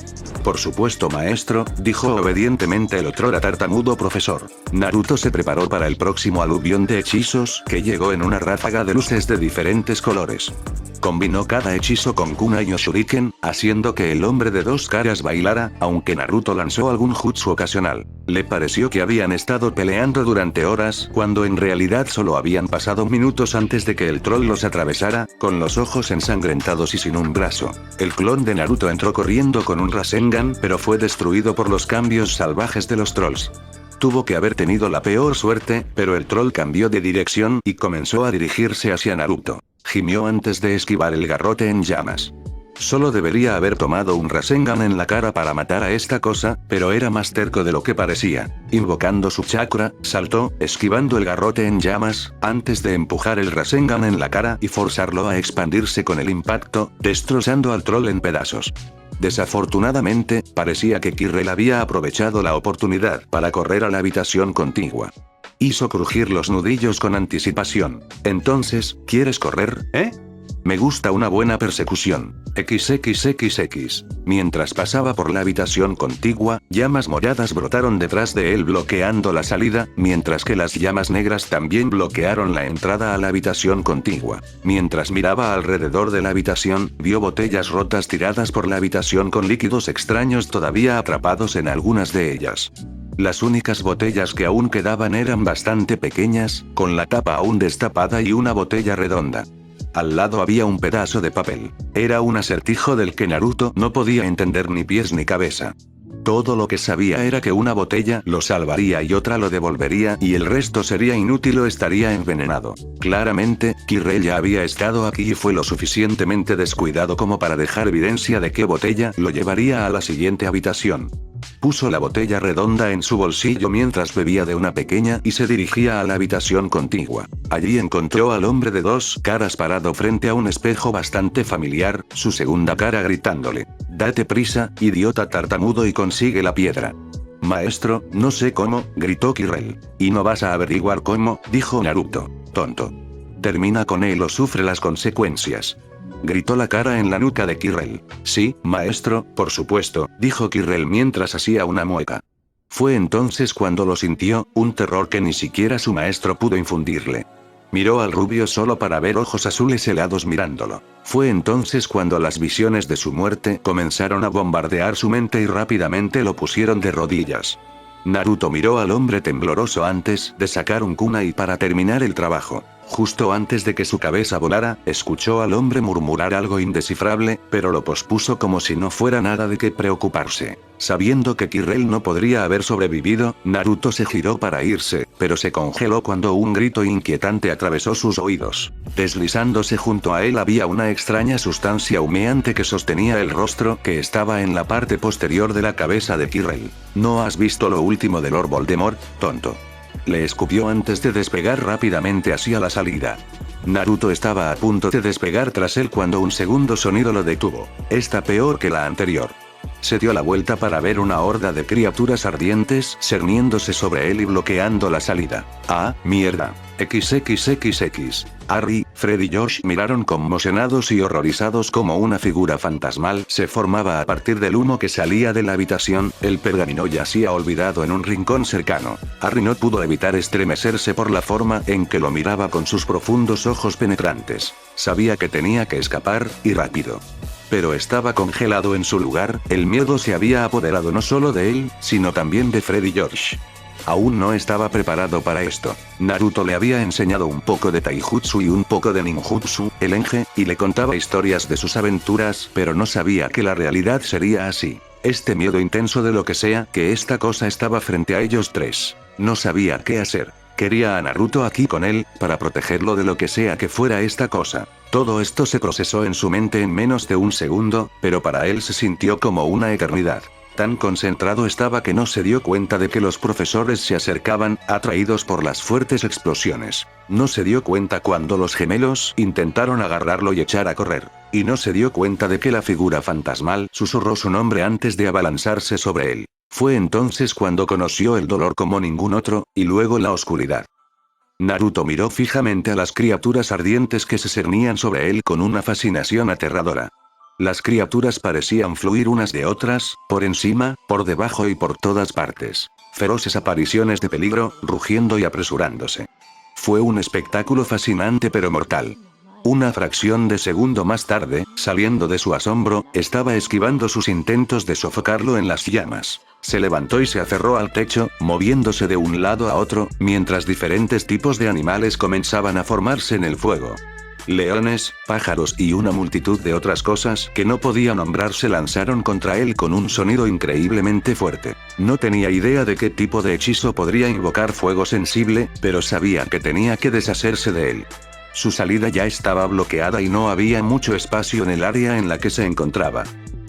Por supuesto maestro, dijo obedientemente el otrora tartamudo profesor. Naruto se preparó para el próximo aluvión de hechizos, que llegó en una ráfaga de luces de diferentes colores. Combinó cada hechizo con kunai o shuriken, haciendo que el hombre de dos caras bailara, aunque Naruto lanzó algún jutsu ocasional. Le pareció que habían estado peleando durante horas, cuando en realidad solo habían pasado minutos antes de que el troll los atravesara, con los ojos ensangrentados y sin un brazo. El clon de Naruto entró corriendo con un Rasengan, pero fue destruido por los cambios salvajes de los trolls. Tuvo que haber tenido la peor suerte, pero el troll cambió de dirección y comenzó a dirigirse hacia Naruto. Gimió antes de esquivar el garrote en llamas. Solo debería haber tomado un Rasengan en la cara para matar a esta cosa, pero era más terco de lo que parecía. Invocando su chakra, saltó, esquivando el garrote en llamas, antes de empujar el Rasengan en la cara y forzarlo a expandirse con el impacto, destrozando al troll en pedazos. Desafortunadamente, parecía que Kirrel había aprovechado la oportunidad para correr a la habitación contigua. Hizo crujir los nudillos con anticipación. Entonces, ¿quieres correr, Me gusta una buena persecución. XXXX. Mientras pasaba por la habitación contigua, llamas moradas brotaron detrás de él bloqueando la salida, mientras que las llamas negras también bloquearon la entrada a la habitación contigua. Mientras miraba alrededor de la habitación, vio botellas rotas tiradas por la habitación con líquidos extraños todavía atrapados en algunas de ellas. Las únicas botellas que aún quedaban eran bastante pequeñas, con la tapa aún destapada y una botella redonda. Al lado había un pedazo de papel. Era un acertijo del que Naruto no podía entender ni pies ni cabeza. Todo lo que sabía era que una botella lo salvaría y otra lo devolvería y el resto sería inútil o estaría envenenado. Claramente, Kirrel ya había estado aquí y fue lo suficientemente descuidado como para dejar evidencia de qué botella lo llevaría a la siguiente habitación. Puso la botella redonda en su bolsillo mientras bebía de una pequeña y se dirigía a la habitación contigua. Allí encontró al hombre de dos caras parado frente a un espejo bastante familiar, su segunda cara gritándole: «Date prisa, idiota tartamudo y consigue la piedra». «Maestro, no sé cómo», gritó Kirrel. «¿Y no vas a averiguar cómo?», dijo Naruto. «Tonto. Termina con él o sufre las consecuencias», gritó la cara en la nuca de Kirrel. «Sí, maestro, por supuesto», dijo Kirrel mientras hacía una mueca. Fue entonces cuando lo sintió, un terror que ni siquiera su maestro pudo infundirle. Miró al rubio solo para ver ojos azules helados mirándolo. Fue entonces cuando las visiones de su muerte comenzaron a bombardear su mente y rápidamente lo pusieron de rodillas. Naruto miró al hombre tembloroso antes de sacar un kunai para terminar el trabajo. Justo antes de que su cabeza volara, escuchó al hombre murmurar algo indescifrable, pero lo pospuso como si no fuera nada de qué preocuparse. Sabiendo que Kirrel no podría haber sobrevivido, Naruto se giró para irse, pero se congeló cuando un grito inquietante atravesó sus oídos. Deslizándose junto a él había una extraña sustancia humeante que sostenía el rostro que estaba en la parte posterior de la cabeza de Kirrel. «¿No has visto lo último de Lord Voldemort, tonto?», le escupió antes de despegar rápidamente hacia la salida. Naruto estaba a punto de despegar tras él cuando un segundo sonido lo detuvo. «Está peor que la anterior». Se dio la vuelta para ver una horda de criaturas ardientes cerniéndose sobre él y bloqueando la salida. «¡Ah, mierda! XXXX». Harry, Fred y Josh miraron conmocionados y horrorizados como una figura fantasmal se formaba a partir del humo que salía de la habitación. El pergamino yacía olvidado en un rincón cercano. Harry no pudo evitar estremecerse por la forma en que lo miraba con sus profundos ojos penetrantes. Sabía que tenía que escapar, y rápido. Pero estaba congelado en su lugar, el miedo se había apoderado no solo de él, sino también de Fred y George. Aún no estaba preparado para esto. Naruto le había enseñado un poco de taijutsu y un poco de ninjutsu, el Enge, y le contaba historias de sus aventuras, pero no sabía que la realidad sería así. Este miedo intenso de lo que sea que esta cosa estaba frente a ellos tres. No sabía qué hacer. Quería a Naruto aquí con él, para protegerlo de lo que sea que fuera esta cosa. Todo esto se procesó en su mente en menos de un segundo, pero para él se sintió como una eternidad. Tan concentrado estaba que no se dio cuenta de que los profesores se acercaban, atraídos por las fuertes explosiones. No se dio cuenta cuando los gemelos intentaron agarrarlo y echar a correr. Y no se dio cuenta de que la figura fantasmal susurró su nombre antes de abalanzarse sobre él. Fue entonces cuando conoció el dolor como ningún otro, y luego la oscuridad. Naruto miró fijamente a las criaturas ardientes que se cernían sobre él con una fascinación aterradora. Las criaturas parecían fluir unas de otras, por encima, por debajo y por todas partes. Feroces apariciones de peligro, rugiendo y apresurándose. Fue un espectáculo fascinante pero mortal. Una fracción de segundo más tarde, saliendo de su asombro, estaba esquivando sus intentos de sofocarlo en las llamas. Se levantó y se aferró al techo, moviéndose de un lado a otro, mientras diferentes tipos de animales comenzaban a formarse en el fuego. Leones, pájaros y una multitud de otras cosas que no podía nombrar se lanzaron contra él con un sonido increíblemente fuerte. No tenía idea de qué tipo de hechizo podría invocar fuego sensible, pero sabía que tenía que deshacerse de él. Su salida ya estaba bloqueada y no había mucho espacio en el área en la que se encontraba.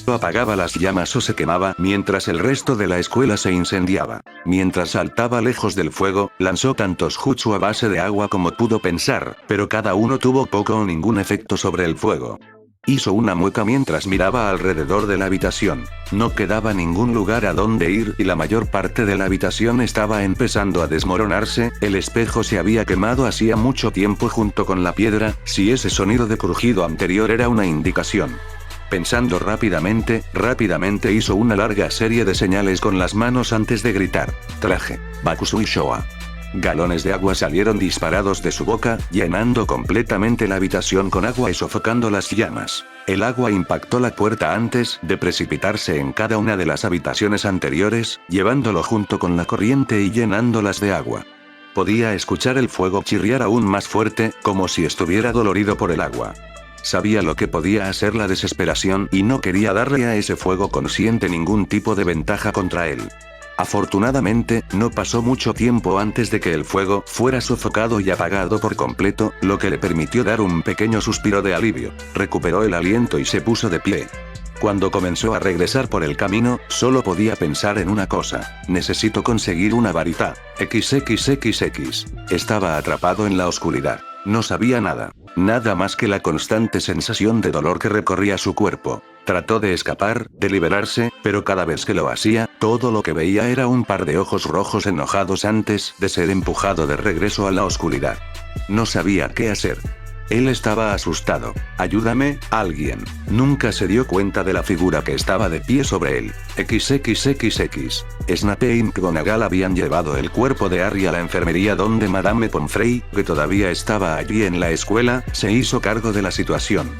Apagaba las llamas o se quemaba mientras el resto de la escuela se incendiaba. Mientras saltaba lejos del fuego, lanzó tantos jutsu a base de agua como pudo pensar, pero cada uno tuvo poco o ningún efecto sobre el fuego. Hizo una mueca mientras miraba alrededor de la habitación. No quedaba ningún lugar a donde ir y la mayor parte de la habitación estaba empezando a desmoronarse, el espejo se había quemado hacía mucho tiempo junto con la piedra, si ese sonido de crujido anterior era una indicación. Pensando rápidamente hizo una larga serie de señales con las manos antes de gritar. Traje. Bakusui Showa. Galones de agua salieron disparados de su boca, llenando completamente la habitación con agua y sofocando las llamas. El agua impactó la puerta antes de precipitarse en cada una de las habitaciones anteriores, llevándolo junto con la corriente y llenándolas de agua. Podía escuchar el fuego chirriar aún más fuerte, como si estuviera dolorido por el agua. Sabía lo que podía hacer la desesperación y no quería darle a ese fuego consciente ningún tipo de ventaja contra él. Afortunadamente, no pasó mucho tiempo antes de que el fuego fuera sofocado y apagado por completo, lo que le permitió dar un pequeño suspiro de alivio. Recuperó el aliento y se puso de pie. Cuando comenzó a regresar por el camino, solo podía pensar en una cosa. Necesito conseguir una varita. XXXX. Estaba atrapado en la oscuridad. No sabía nada. Nada más que la constante sensación de dolor que recorría su cuerpo. Trató de escapar, de liberarse, pero cada vez que lo hacía, todo lo que veía era un par de ojos rojos enojados antes de ser empujado de regreso a la oscuridad. No sabía qué hacer. Él estaba asustado. Ayúdame, alguien. Nunca se dio cuenta de la figura que estaba de pie sobre él. XXXX. Snape y McGonagall habían llevado el cuerpo de Harry a la enfermería donde Madame Pomfrey, que todavía estaba allí en la escuela, se hizo cargo de la situación.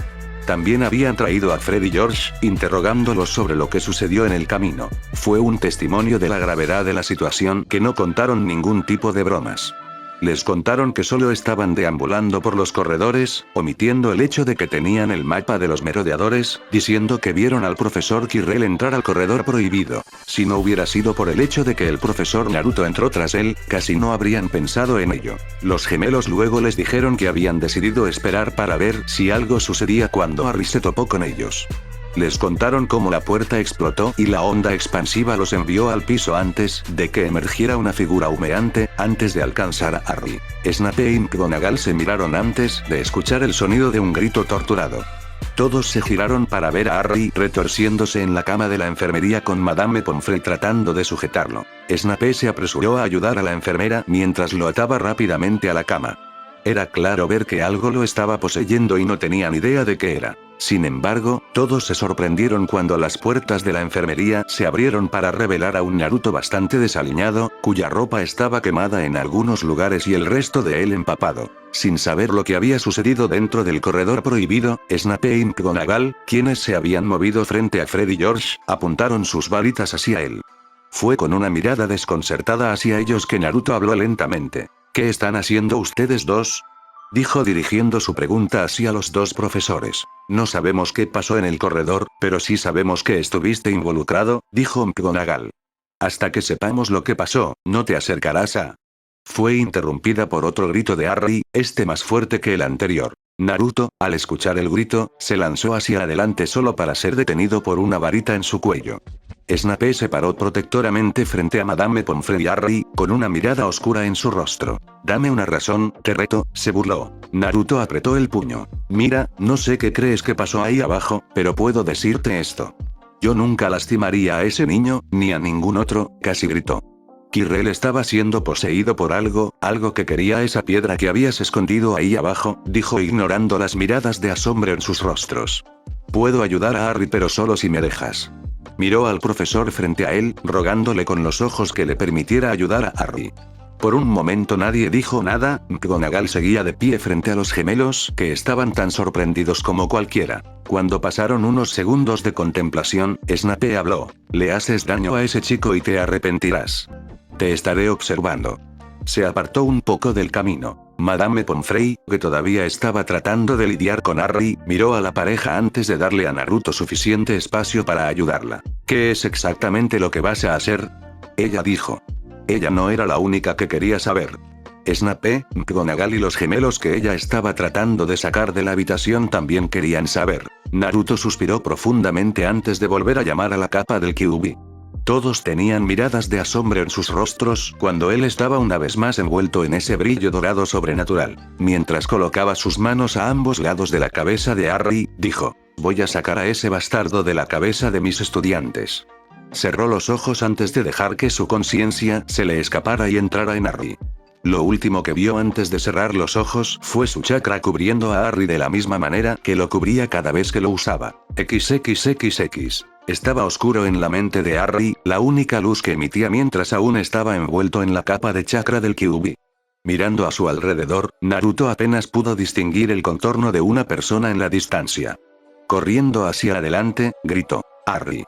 También habían traído a Fred y George, interrogándolos sobre lo que sucedió en el camino. Fue un testimonio de la gravedad de la situación que no contaron ningún tipo de bromas. Les contaron que solo estaban deambulando por los corredores, omitiendo el hecho de que tenían el mapa de los merodeadores, diciendo que vieron al profesor Quirrell entrar al corredor prohibido. Si no hubiera sido por el hecho de que el profesor Naruto entró tras él, casi no habrían pensado en ello. Los gemelos luego les dijeron que habían decidido esperar para ver si algo sucedía cuando Harry se topó con ellos. Les contaron cómo la puerta explotó y la onda expansiva los envió al piso antes de que emergiera una figura humeante, antes de alcanzar a Harry. Snape y McGonagall se miraron antes de escuchar el sonido de un grito torturado. Todos se giraron para ver a Harry retorciéndose en la cama de la enfermería con Madame Pomfrey tratando de sujetarlo. Snape se apresuró a ayudar a la enfermera mientras lo ataba rápidamente a la cama. Era claro ver que algo lo estaba poseyendo y no tenían idea de qué era. Sin embargo, todos se sorprendieron cuando las puertas de la enfermería se abrieron para revelar a un Naruto bastante desaliñado, cuya ropa estaba quemada en algunos lugares y el resto de él empapado. Sin saber lo que había sucedido dentro del corredor prohibido, Snape y McGonagall, quienes se habían movido frente a Fred y George, apuntaron sus varitas hacia él. Fue con una mirada desconcertada hacia ellos que Naruto habló lentamente. ¿Qué están haciendo ustedes dos?, dijo dirigiendo su pregunta hacia los dos profesores. No sabemos qué pasó en el corredor, pero sí sabemos que estuviste involucrado, dijo McGonagall. Hasta que sepamos lo que pasó, no te acercarás a... Fue interrumpida por otro grito de Harry, este más fuerte que el anterior. Naruto, al escuchar el grito, se lanzó hacia adelante solo para ser detenido por una varita en su cuello. Snape se paró protectoramente frente a Madame Pomfrey y Harry, con una mirada oscura en su rostro. Dame una razón, te reto, se burló. Naruto apretó el puño. Mira, no sé qué crees que pasó ahí abajo, pero puedo decirte esto. Yo nunca lastimaría a ese niño, ni a ningún otro, casi gritó. Quirrell estaba siendo poseído por algo que quería esa piedra que habías escondido ahí abajo, dijo ignorando las miradas de asombro en sus rostros. Puedo ayudar a Harry pero solo si me dejas. Miró al profesor frente a él, rogándole con los ojos que le permitiera ayudar a Harry. Por un momento nadie dijo nada, McGonagall seguía de pie frente a los gemelos, que estaban tan sorprendidos como cualquiera. Cuando pasaron unos segundos de contemplación, Snape habló. Le haces daño a ese chico y te arrepentirás. Te estaré observando. Se apartó un poco del camino. Madame Pomfrey, que todavía estaba tratando de lidiar con Harry, miró a la pareja antes de darle a Naruto suficiente espacio para ayudarla. ¿Qué es exactamente lo que vas a hacer? Ella dijo. Ella no era la única que quería saber. Snape, McGonagall y los gemelos que ella estaba tratando de sacar de la habitación también querían saber. Naruto suspiró profundamente antes de volver a llamar a la capa del Kyuubi. Todos tenían miradas de asombro en sus rostros cuando él estaba una vez más envuelto en ese brillo dorado sobrenatural. Mientras colocaba sus manos a ambos lados de la cabeza de Harry, dijo, voy a sacar a ese bastardo de la cabeza de mis estudiantes. Cerró los ojos antes de dejar que su conciencia se le escapara y entrara en Harry. Lo último que vio antes de cerrar los ojos fue su chakra cubriendo a Harry de la misma manera que lo cubría cada vez que lo usaba. XXXX. Estaba oscuro en la mente de Harry, la única luz que emitía mientras aún estaba envuelto en la capa de chakra del Kyuubi. Mirando a su alrededor, Naruto apenas pudo distinguir el contorno de una persona en la distancia. Corriendo hacia adelante, gritó, Harry.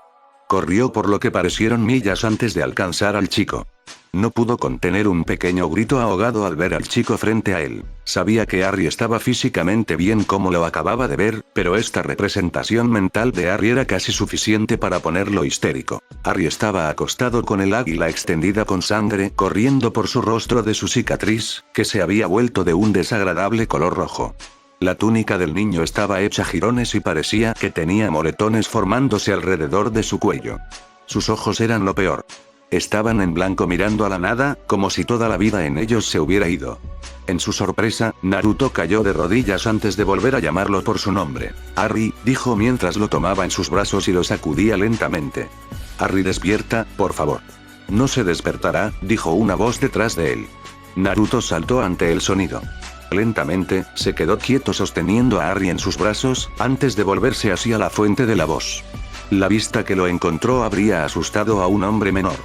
Corrió por lo que parecieron millas antes de alcanzar al chico. No pudo contener un pequeño grito ahogado al ver al chico frente a él. Sabía que Harry estaba físicamente bien como lo acababa de ver, pero esta representación mental de Harry era casi suficiente para ponerlo histérico. Harry estaba acostado con el águila extendida con sangre corriendo por su rostro de su cicatriz, que se había vuelto de un desagradable color rojo. La túnica del niño estaba hecha jirones y parecía que tenía moretones formándose alrededor de su cuello. Sus ojos eran lo peor. Estaban en blanco mirando a la nada, como si toda la vida en ellos se hubiera ido. En su sorpresa, Naruto cayó de rodillas antes de volver a llamarlo por su nombre. Harry, dijo mientras lo tomaba en sus brazos y lo sacudía lentamente. Harry, despierta, por favor. No se despertará, dijo una voz detrás de él. Naruto saltó ante el sonido. Lentamente, se quedó quieto sosteniendo a Harry en sus brazos, antes de volverse hacia la fuente de la voz. La vista que lo encontró habría asustado a un hombre menor.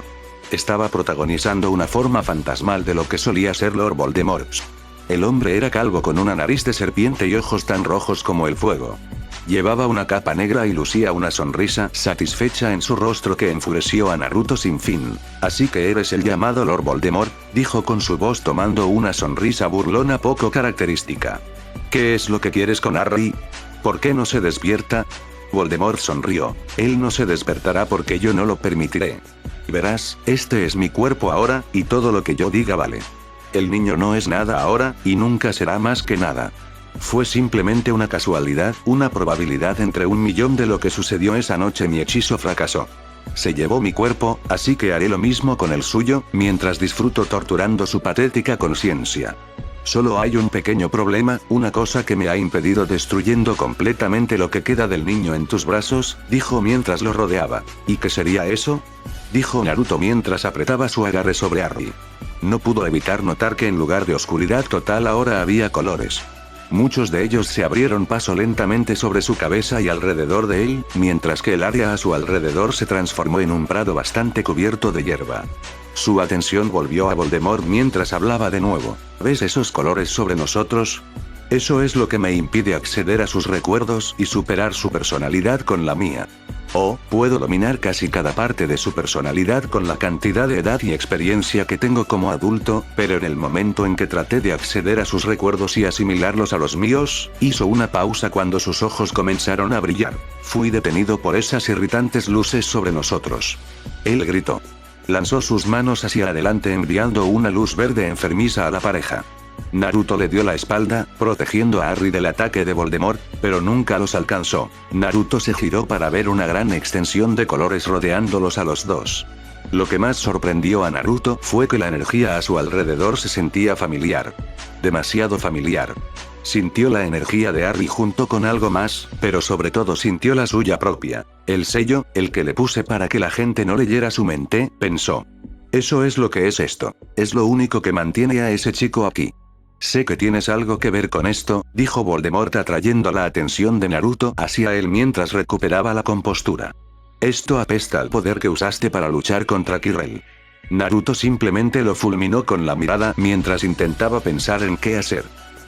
Estaba protagonizando una forma fantasmal de lo que solía ser Lord Voldemort. El hombre era calvo con una nariz de serpiente y ojos tan rojos como el fuego. Llevaba una capa negra y lucía una sonrisa satisfecha en su rostro que enfureció a Naruto sin fin. Así que eres el llamado Lord Voldemort, dijo con su voz tomando una sonrisa burlona poco característica. ¿Qué es lo que quieres con Harry? ¿Por qué no se despierta? Voldemort sonrió. Él no se despertará porque yo no lo permitiré. Verás, este es mi cuerpo ahora, y todo lo que yo diga vale. El niño no es nada ahora, y nunca será más que nada. Fue simplemente una casualidad, una probabilidad entre 1.000.000 de lo que sucedió esa noche. Mi hechizo fracasó. Se llevó mi cuerpo, así que haré lo mismo con el suyo, mientras disfruto torturando su patética conciencia. Solo hay un pequeño problema, una cosa que me ha impedido destruyendo completamente lo que queda del niño en tus brazos, dijo mientras lo rodeaba. ¿Y qué sería eso? Dijo Naruto mientras apretaba su agarre sobre Harry. No pudo evitar notar que en lugar de oscuridad total ahora había colores. Muchos de ellos se abrieron paso lentamente sobre su cabeza y alrededor de él, mientras que el área a su alrededor se transformó en un prado bastante cubierto de hierba. Su atención volvió a Voldemort mientras hablaba de nuevo. ¿Ves esos colores sobre nosotros? Eso es lo que me impide acceder a sus recuerdos y superar su personalidad con la mía. Oh, puedo dominar casi cada parte de su personalidad con la cantidad de edad y experiencia que tengo como adulto, pero en el momento en que traté de acceder a sus recuerdos y asimilarlos a los míos, hizo una pausa cuando sus ojos comenzaron a brillar. Fui detenido por esas irritantes luces sobre nosotros. Él gritó. Lanzó sus manos hacia adelante enviando una luz verde enfermiza a la pareja. Naruto le dio la espalda, protegiendo a Harry del ataque de Voldemort, pero nunca los alcanzó. Naruto se giró para ver una gran extensión de colores rodeándolos a los dos. Lo que más sorprendió a Naruto fue que la energía a su alrededor se sentía familiar. Demasiado familiar. Sintió la energía de Harry junto con algo más, pero sobre todo sintió la suya propia. El sello, el que le puse para que la gente no leyera su mente, pensó. Eso es lo que es esto. Es lo único que mantiene a ese chico aquí. Sé que tienes algo que ver con esto, dijo Voldemort atrayendo la atención de Naruto hacia él mientras recuperaba la compostura. Esto apesta al poder que usaste para luchar contra Quirrell. Naruto simplemente lo fulminó con la mirada mientras intentaba pensar en qué hacer.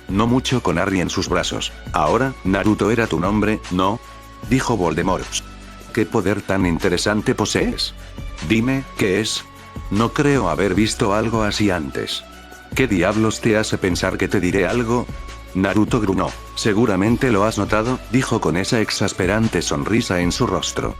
No mucho con Harry en sus brazos. Ahora, Naruto era tu nombre, ¿no? Dijo Voldemort. ¿Qué poder tan interesante posees? Dime, ¿qué es? No creo haber visto algo así antes. ¿Qué diablos te hace pensar que te diré algo? Naruto gruñó. Seguramente lo has notado, dijo con esa exasperante sonrisa en su rostro.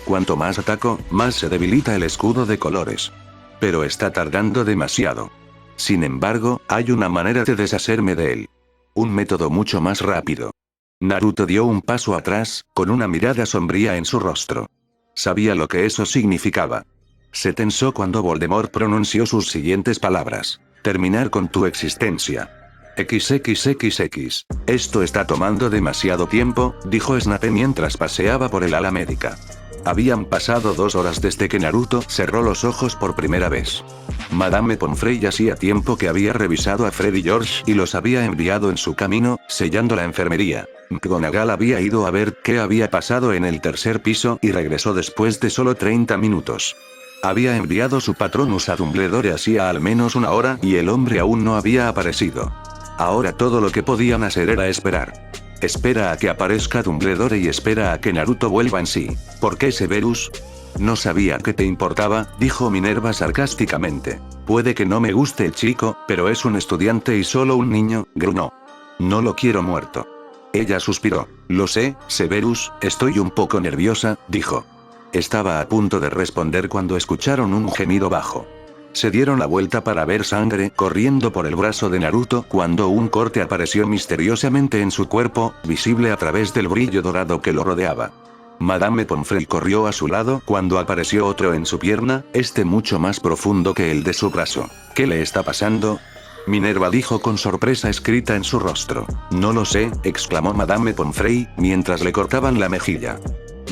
Cuanto más ataco, más se debilita el escudo de colores. Pero está tardando demasiado. Sin embargo, hay una manera de deshacerme de él. Un método mucho más rápido. Naruto dio un paso atrás, con una mirada sombría en su rostro. Sabía lo que eso significaba. Se tensó cuando Voldemort pronunció sus siguientes palabras. Terminar con tu existencia. XXXX. Esto está tomando demasiado tiempo, dijo Snape mientras paseaba por el ala médica. Habían pasado 2 horas desde que Naruto cerró los ojos por primera vez. Madame Pomfrey hacía tiempo que había revisado a Fred y George y los había enviado en su camino, sellando la enfermería. McGonagall había ido a ver qué había pasado en el tercer piso y regresó después de solo 30 minutos. Había enviado su Patronus a Dumbledore hacía al menos 1 hora y el hombre aún no había aparecido. Ahora todo lo que podían hacer era esperar. Espera a que aparezca Dumbledore y espera a que Naruto vuelva en sí. ¿Por qué Severus? No sabía que te importaba, dijo Minerva sarcásticamente. Puede que no me guste el chico, pero es un estudiante y solo un niño, gruñó. No lo quiero muerto. Ella suspiró. Lo sé, Severus, estoy un poco nerviosa, dijo. Estaba a punto de responder cuando escucharon un gemido bajo. Se dieron la vuelta para ver sangre corriendo por el brazo de Naruto cuando un corte apareció misteriosamente en su cuerpo, visible a través del brillo dorado que lo rodeaba. Madame Pomfrey corrió a su lado cuando apareció otro en su pierna, mucho más profundo que el de su brazo. ¿Qué le está pasando? Minerva dijo con sorpresa escrita en su rostro. No lo sé, exclamó Madame Pomfrey, mientras le cortaban la mejilla.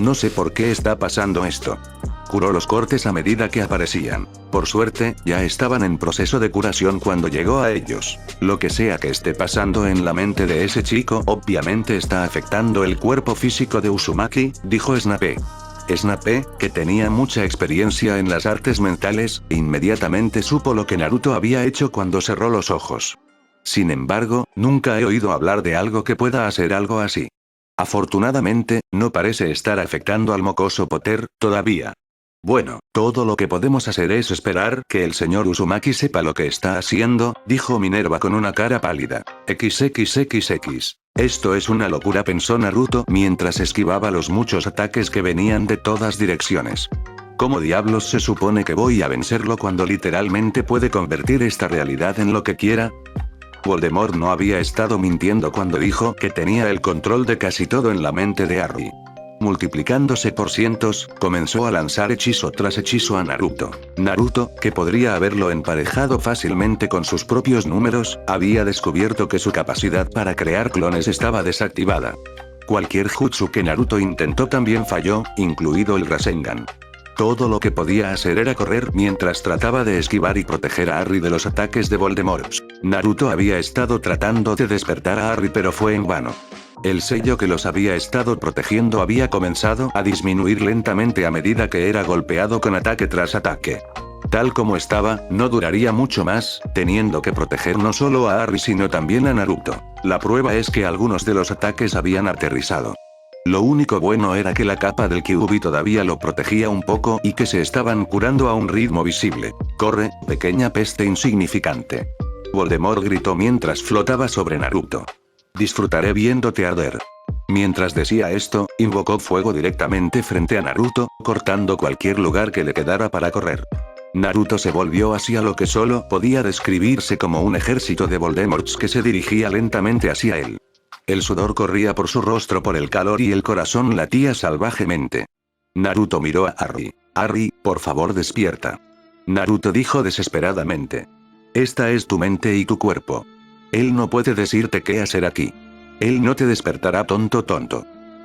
No sé por qué está pasando esto. Curó los cortes a medida que aparecían. Por suerte, ya estaban en proceso de curación cuando llegó a ellos. Lo que sea que esté pasando en la mente de ese chico obviamente está afectando el cuerpo físico de Uzumaki, dijo Snape. Snape, que tenía mucha experiencia en las artes mentales, inmediatamente supo lo que Naruto había hecho cuando cerró los ojos. Sin embargo, nunca he oído hablar de algo que pueda hacer algo así. Afortunadamente, no parece estar afectando al mocoso Potter, todavía. Bueno, todo lo que podemos hacer es esperar que el señor Uzumaki sepa lo que está haciendo, dijo Minerva con una cara pálida. XXXX. Esto es una locura, pensó Naruto mientras esquivaba los muchos ataques que venían de todas direcciones. ¿Cómo diablos se supone que voy a vencerlo cuando literalmente puede convertir esta realidad en lo que quiera? Voldemort no había estado mintiendo cuando dijo que tenía el control de casi todo en la mente de Harry. Multiplicándose por cientos, comenzó a lanzar hechizo tras hechizo a Naruto. Naruto, que podría haberlo emparejado fácilmente con sus propios números, había descubierto que su capacidad para crear clones estaba desactivada. Cualquier jutsu que Naruto intentó también falló, incluido el Rasengan. Todo lo que podía hacer era correr mientras trataba de esquivar y proteger a Harry de los ataques de Voldemort. Naruto había estado tratando de despertar a Harry pero fue en vano. El sello que los había estado protegiendo había comenzado a disminuir lentamente a medida que era golpeado con ataque tras ataque. Tal como estaba, no duraría mucho más, teniendo que proteger no solo a Harry sino también a Naruto. La prueba es que algunos de los ataques habían aterrizado. Lo único bueno era que la capa del Kyuubi todavía lo protegía un poco y que se estaban curando a un ritmo visible. Corre, pequeña peste insignificante. Voldemort gritó mientras flotaba sobre Naruto. Disfrutaré viéndote arder. Mientras decía esto, invocó fuego directamente frente a Naruto, cortando cualquier lugar que le quedara para correr. Naruto se volvió hacia lo que solo podía describirse como un ejército de Voldemorts que se dirigía lentamente hacia él. El sudor corría por su rostro por el calor y el corazón latía salvajemente. Naruto miró a Harry. Harry, por favor despierta. Naruto dijo desesperadamente. Esta es tu mente y tu cuerpo. Él no puede decirte qué hacer aquí. Él no te despertará, tonto.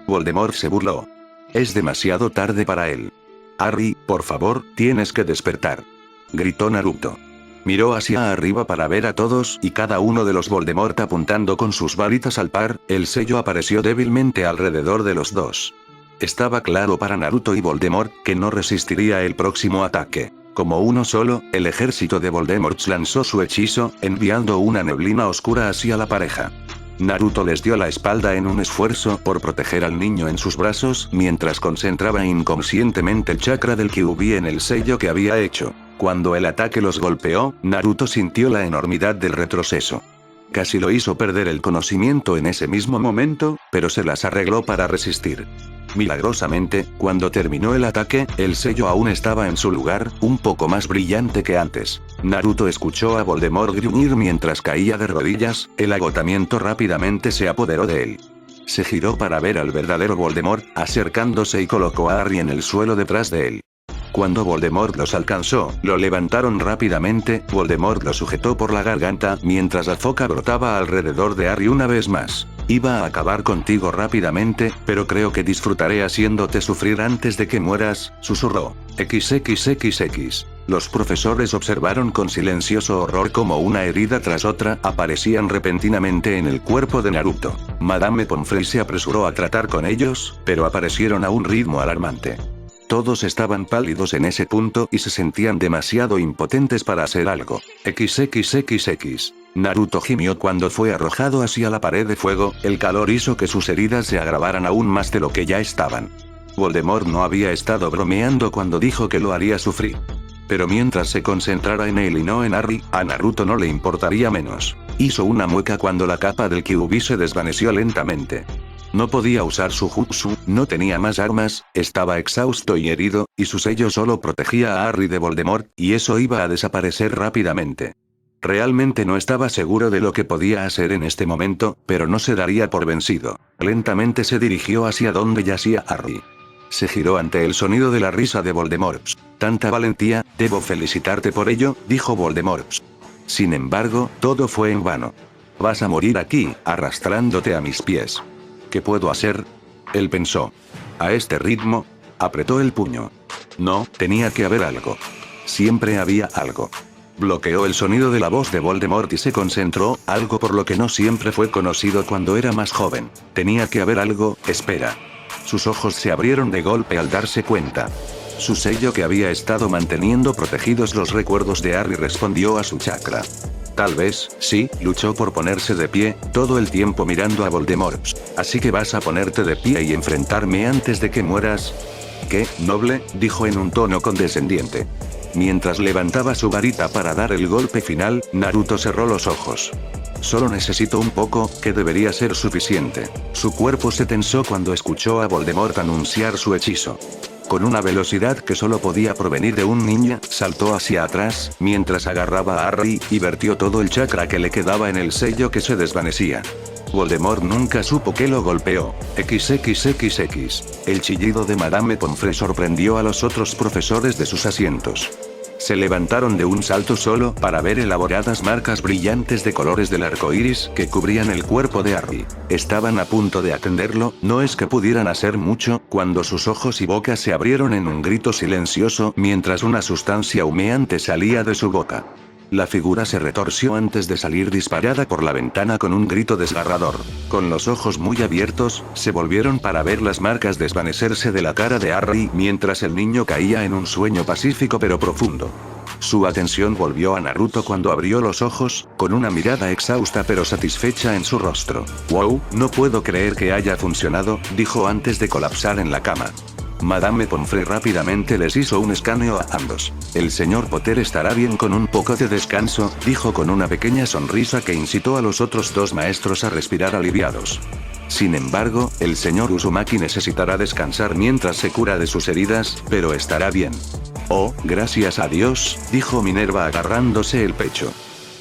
Voldemort se burló. Es demasiado tarde para él. Harry, por favor, tienes que despertar. Gritó Naruto. Miró hacia arriba para ver a todos y cada uno de los Voldemort apuntando con sus varitas al par, el sello apareció débilmente alrededor de los dos. Estaba claro para Naruto y Voldemort que no resistiría el próximo ataque. Como uno solo, el ejército de Voldemort lanzó su hechizo, enviando una neblina oscura hacia la pareja. Naruto les dio la espalda en un esfuerzo por proteger al niño en sus brazos mientras concentraba inconscientemente el chakra del Kyuubi en el sello que había hecho. Cuando el ataque los golpeó, Naruto sintió la enormidad del retroceso. Casi lo hizo perder el conocimiento en ese mismo momento, pero se las arregló para resistir. Milagrosamente, cuando terminó el ataque, el sello aún estaba en su lugar, un poco más brillante que antes. Naruto escuchó a Voldemort gruñir mientras caía de rodillas, el agotamiento rápidamente se apoderó de él. Se giró para ver al verdadero Voldemort, acercándose y colocó a Harry en el suelo detrás de él. Cuando Voldemort los alcanzó, lo levantaron rápidamente, Voldemort lo sujetó por la garganta mientras la foca brotaba alrededor de Harry una vez más. Iba a acabar contigo rápidamente, pero creo que disfrutaré haciéndote sufrir antes de que mueras, susurró. XXXX. Los profesores observaron con silencioso horror como una herida tras otra aparecían repentinamente en el cuerpo de Naruto. Madame Pomfrey se apresuró a tratar con ellos, pero aparecieron a un ritmo alarmante. Todos estaban pálidos en ese punto y se sentían demasiado impotentes para hacer algo. XXXX. Naruto gimió cuando fue arrojado hacia la pared de fuego, el calor hizo que sus heridas se agravaran aún más de lo que ya estaban. Voldemort no había estado bromeando cuando dijo que lo haría sufrir. Pero mientras se concentrara en él y no en Harry, a Naruto no le importaría menos. Hizo una mueca cuando la capa del Kyuubi se desvaneció lentamente. No podía usar su jutsu, no tenía más armas, estaba exhausto y herido, y su sello solo protegía a Harry de Voldemort, y eso iba a desaparecer rápidamente. Realmente no estaba seguro de lo que podía hacer en este momento, pero no se daría por vencido. Lentamente se dirigió hacia donde yacía Harry. Se giró ante el sonido de la risa de Voldemort. Tanta valentía, debo felicitarte por ello, dijo Voldemort. Sin embargo, todo fue en vano. Vas a morir aquí, arrastrándote a mis pies. ¿Qué puedo hacer? Él pensó. A este ritmo, apretó el puño. No, tenía que haber algo. Siempre había algo. Bloqueó el sonido de la voz de Voldemort y se concentró, algo por lo que no siempre fue conocido cuando era más joven. Tenía que haber algo, espera. Sus ojos se abrieron de golpe al darse cuenta. Su sello que había estado manteniendo protegidos los recuerdos de Harry respondió a su chakra. Tal vez, sí, luchó por ponerse de pie, todo el tiempo mirando a Voldemort. Así que vas a ponerte de pie y enfrentarme antes de que mueras. ¿Qué, noble?, dijo en un tono condescendiente. Mientras levantaba su varita para dar el golpe final, Naruto cerró los ojos. Solo necesito un poco, que debería ser suficiente. Su cuerpo se tensó cuando escuchó a Voldemort anunciar su hechizo. Con una velocidad que solo podía provenir de un ninja, saltó hacia atrás, mientras agarraba a Harry, y vertió todo el chakra que le quedaba en el sello que se desvanecía. Voldemort nunca supo que lo golpeó. XXXX. El chillido de Madame Pomfrey sorprendió a los otros profesores de sus asientos. Se levantaron de un salto solo para ver elaboradas marcas brillantes de colores del arco iris que cubrían el cuerpo de Harry. Estaban a punto de atenderlo, no es que pudieran hacer mucho, cuando sus ojos y boca se abrieron en un grito silencioso mientras una sustancia humeante salía de su boca. La figura se retorció antes de salir disparada por la ventana con un grito desgarrador. Con los ojos muy abiertos, se volvieron para ver las marcas desvanecerse de la cara de Harry mientras el niño caía en un sueño pacífico pero profundo. Su atención volvió a Naruto cuando abrió los ojos, con una mirada exhausta pero satisfecha en su rostro. «Wow, no puedo creer que haya funcionado», dijo antes de colapsar en la cama. Madame Pomfrey rápidamente les hizo un escaneo a ambos. «El señor Potter estará bien con un poco de descanso», dijo con una pequeña sonrisa que incitó a los otros dos maestros a respirar aliviados. Sin embargo, el señor Uzumaki necesitará descansar mientras se cura de sus heridas, pero estará bien. «Oh, gracias a Dios», dijo Minerva agarrándose el pecho.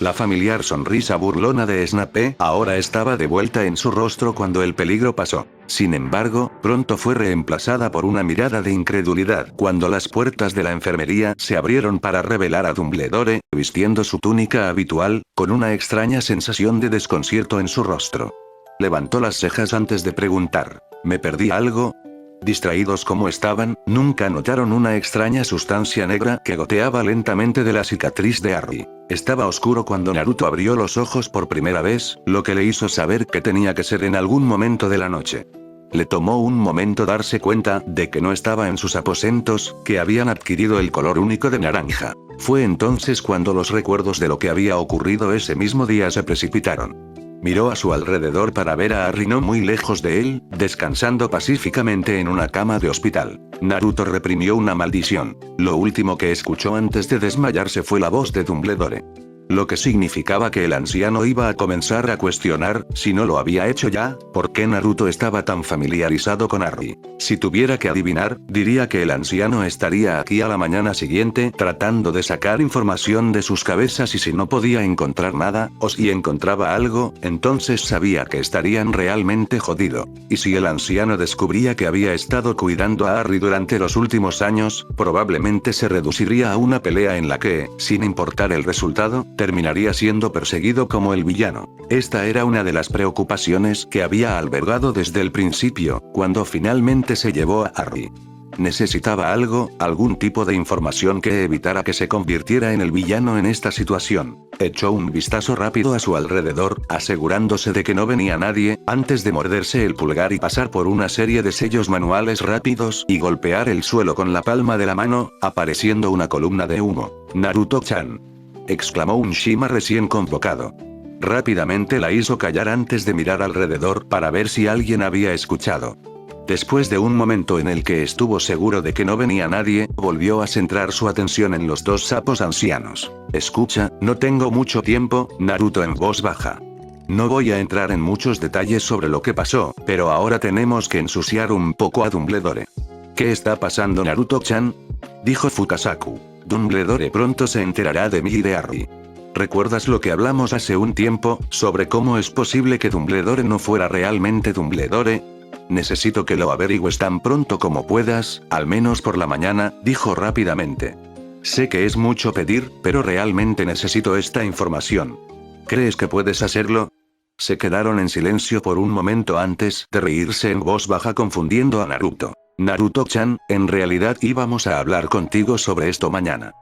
La familiar sonrisa burlona de Snape ahora estaba de vuelta en su rostro cuando el peligro pasó. Sin embargo, pronto fue reemplazada por una mirada de incredulidad cuando las puertas de la enfermería se abrieron para revelar a Dumbledore, vistiendo su túnica habitual, con una extraña sensación de desconcierto en su rostro. Levantó las cejas antes de preguntar: ¿me perdí algo? Distraídos como estaban, nunca notaron una extraña sustancia negra que goteaba lentamente de la cicatriz de Harry. Estaba oscuro cuando Naruto abrió los ojos por primera vez, lo que le hizo saber que tenía que ser en algún momento de la noche. Le tomó un momento darse cuenta de que no estaba en sus aposentos, que habían adquirido el color único de naranja. Fue entonces cuando los recuerdos de lo que había ocurrido ese mismo día se precipitaron. Miró a su alrededor para ver a Harry no muy lejos de él, descansando pacíficamente en una cama de hospital. Naruto reprimió una maldición. Lo último que escuchó antes de desmayarse fue la voz de Dumbledore. Lo que significaba que el anciano iba a comenzar a cuestionar, si no lo había hecho ya, por qué Naruto estaba tan familiarizado con Harry. Si tuviera que adivinar, diría que el anciano estaría aquí a la mañana siguiente tratando de sacar información de sus cabezas y si no podía encontrar nada, o si encontraba algo, entonces sabía que estarían realmente jodido. Y si el anciano descubría que había estado cuidando a Harry durante los últimos años, probablemente se reduciría a una pelea en la que, sin importar el resultado, terminaría siendo perseguido como el villano. Esta era una de las preocupaciones que había albergado desde el principio, cuando finalmente se llevó a Harry. Necesitaba algo, algún tipo de información que evitara que se convirtiera en el villano en esta situación. Echó un vistazo rápido a su alrededor, asegurándose de que no venía nadie, antes de morderse el pulgar y pasar por una serie de sellos manuales rápidos y golpear el suelo con la palma de la mano, apareciendo una columna de humo. «Naruto-chan», exclamó un Shima recién convocado. Rápidamente la hizo callar antes de mirar alrededor para ver si alguien había escuchado. Después de un momento en el que estuvo seguro de que no venía nadie, volvió a centrar su atención en los dos sapos ancianos. «Escucha, no tengo mucho tiempo», Naruto en voz baja. «No voy a entrar en muchos detalles sobre lo que pasó, pero ahora tenemos que ensuciar un poco a Dumbledore». «¿Qué está pasando, Naruto-chan?», dijo Fukasaku. «Dumbledore pronto se enterará de mí y de Harry. ¿Recuerdas lo que hablamos hace un tiempo, sobre cómo es posible que Dumbledore no fuera realmente Dumbledore? Necesito que lo averigües tan pronto como puedas, al menos por la mañana», dijo rápidamente. «Sé que es mucho pedir, pero realmente necesito esta información. ¿Crees que puedes hacerlo?». Se quedaron en silencio por un momento antes de reírse en voz baja confundiendo a Naruto. «Naruto-chan, en realidad íbamos a hablar contigo sobre esto mañana.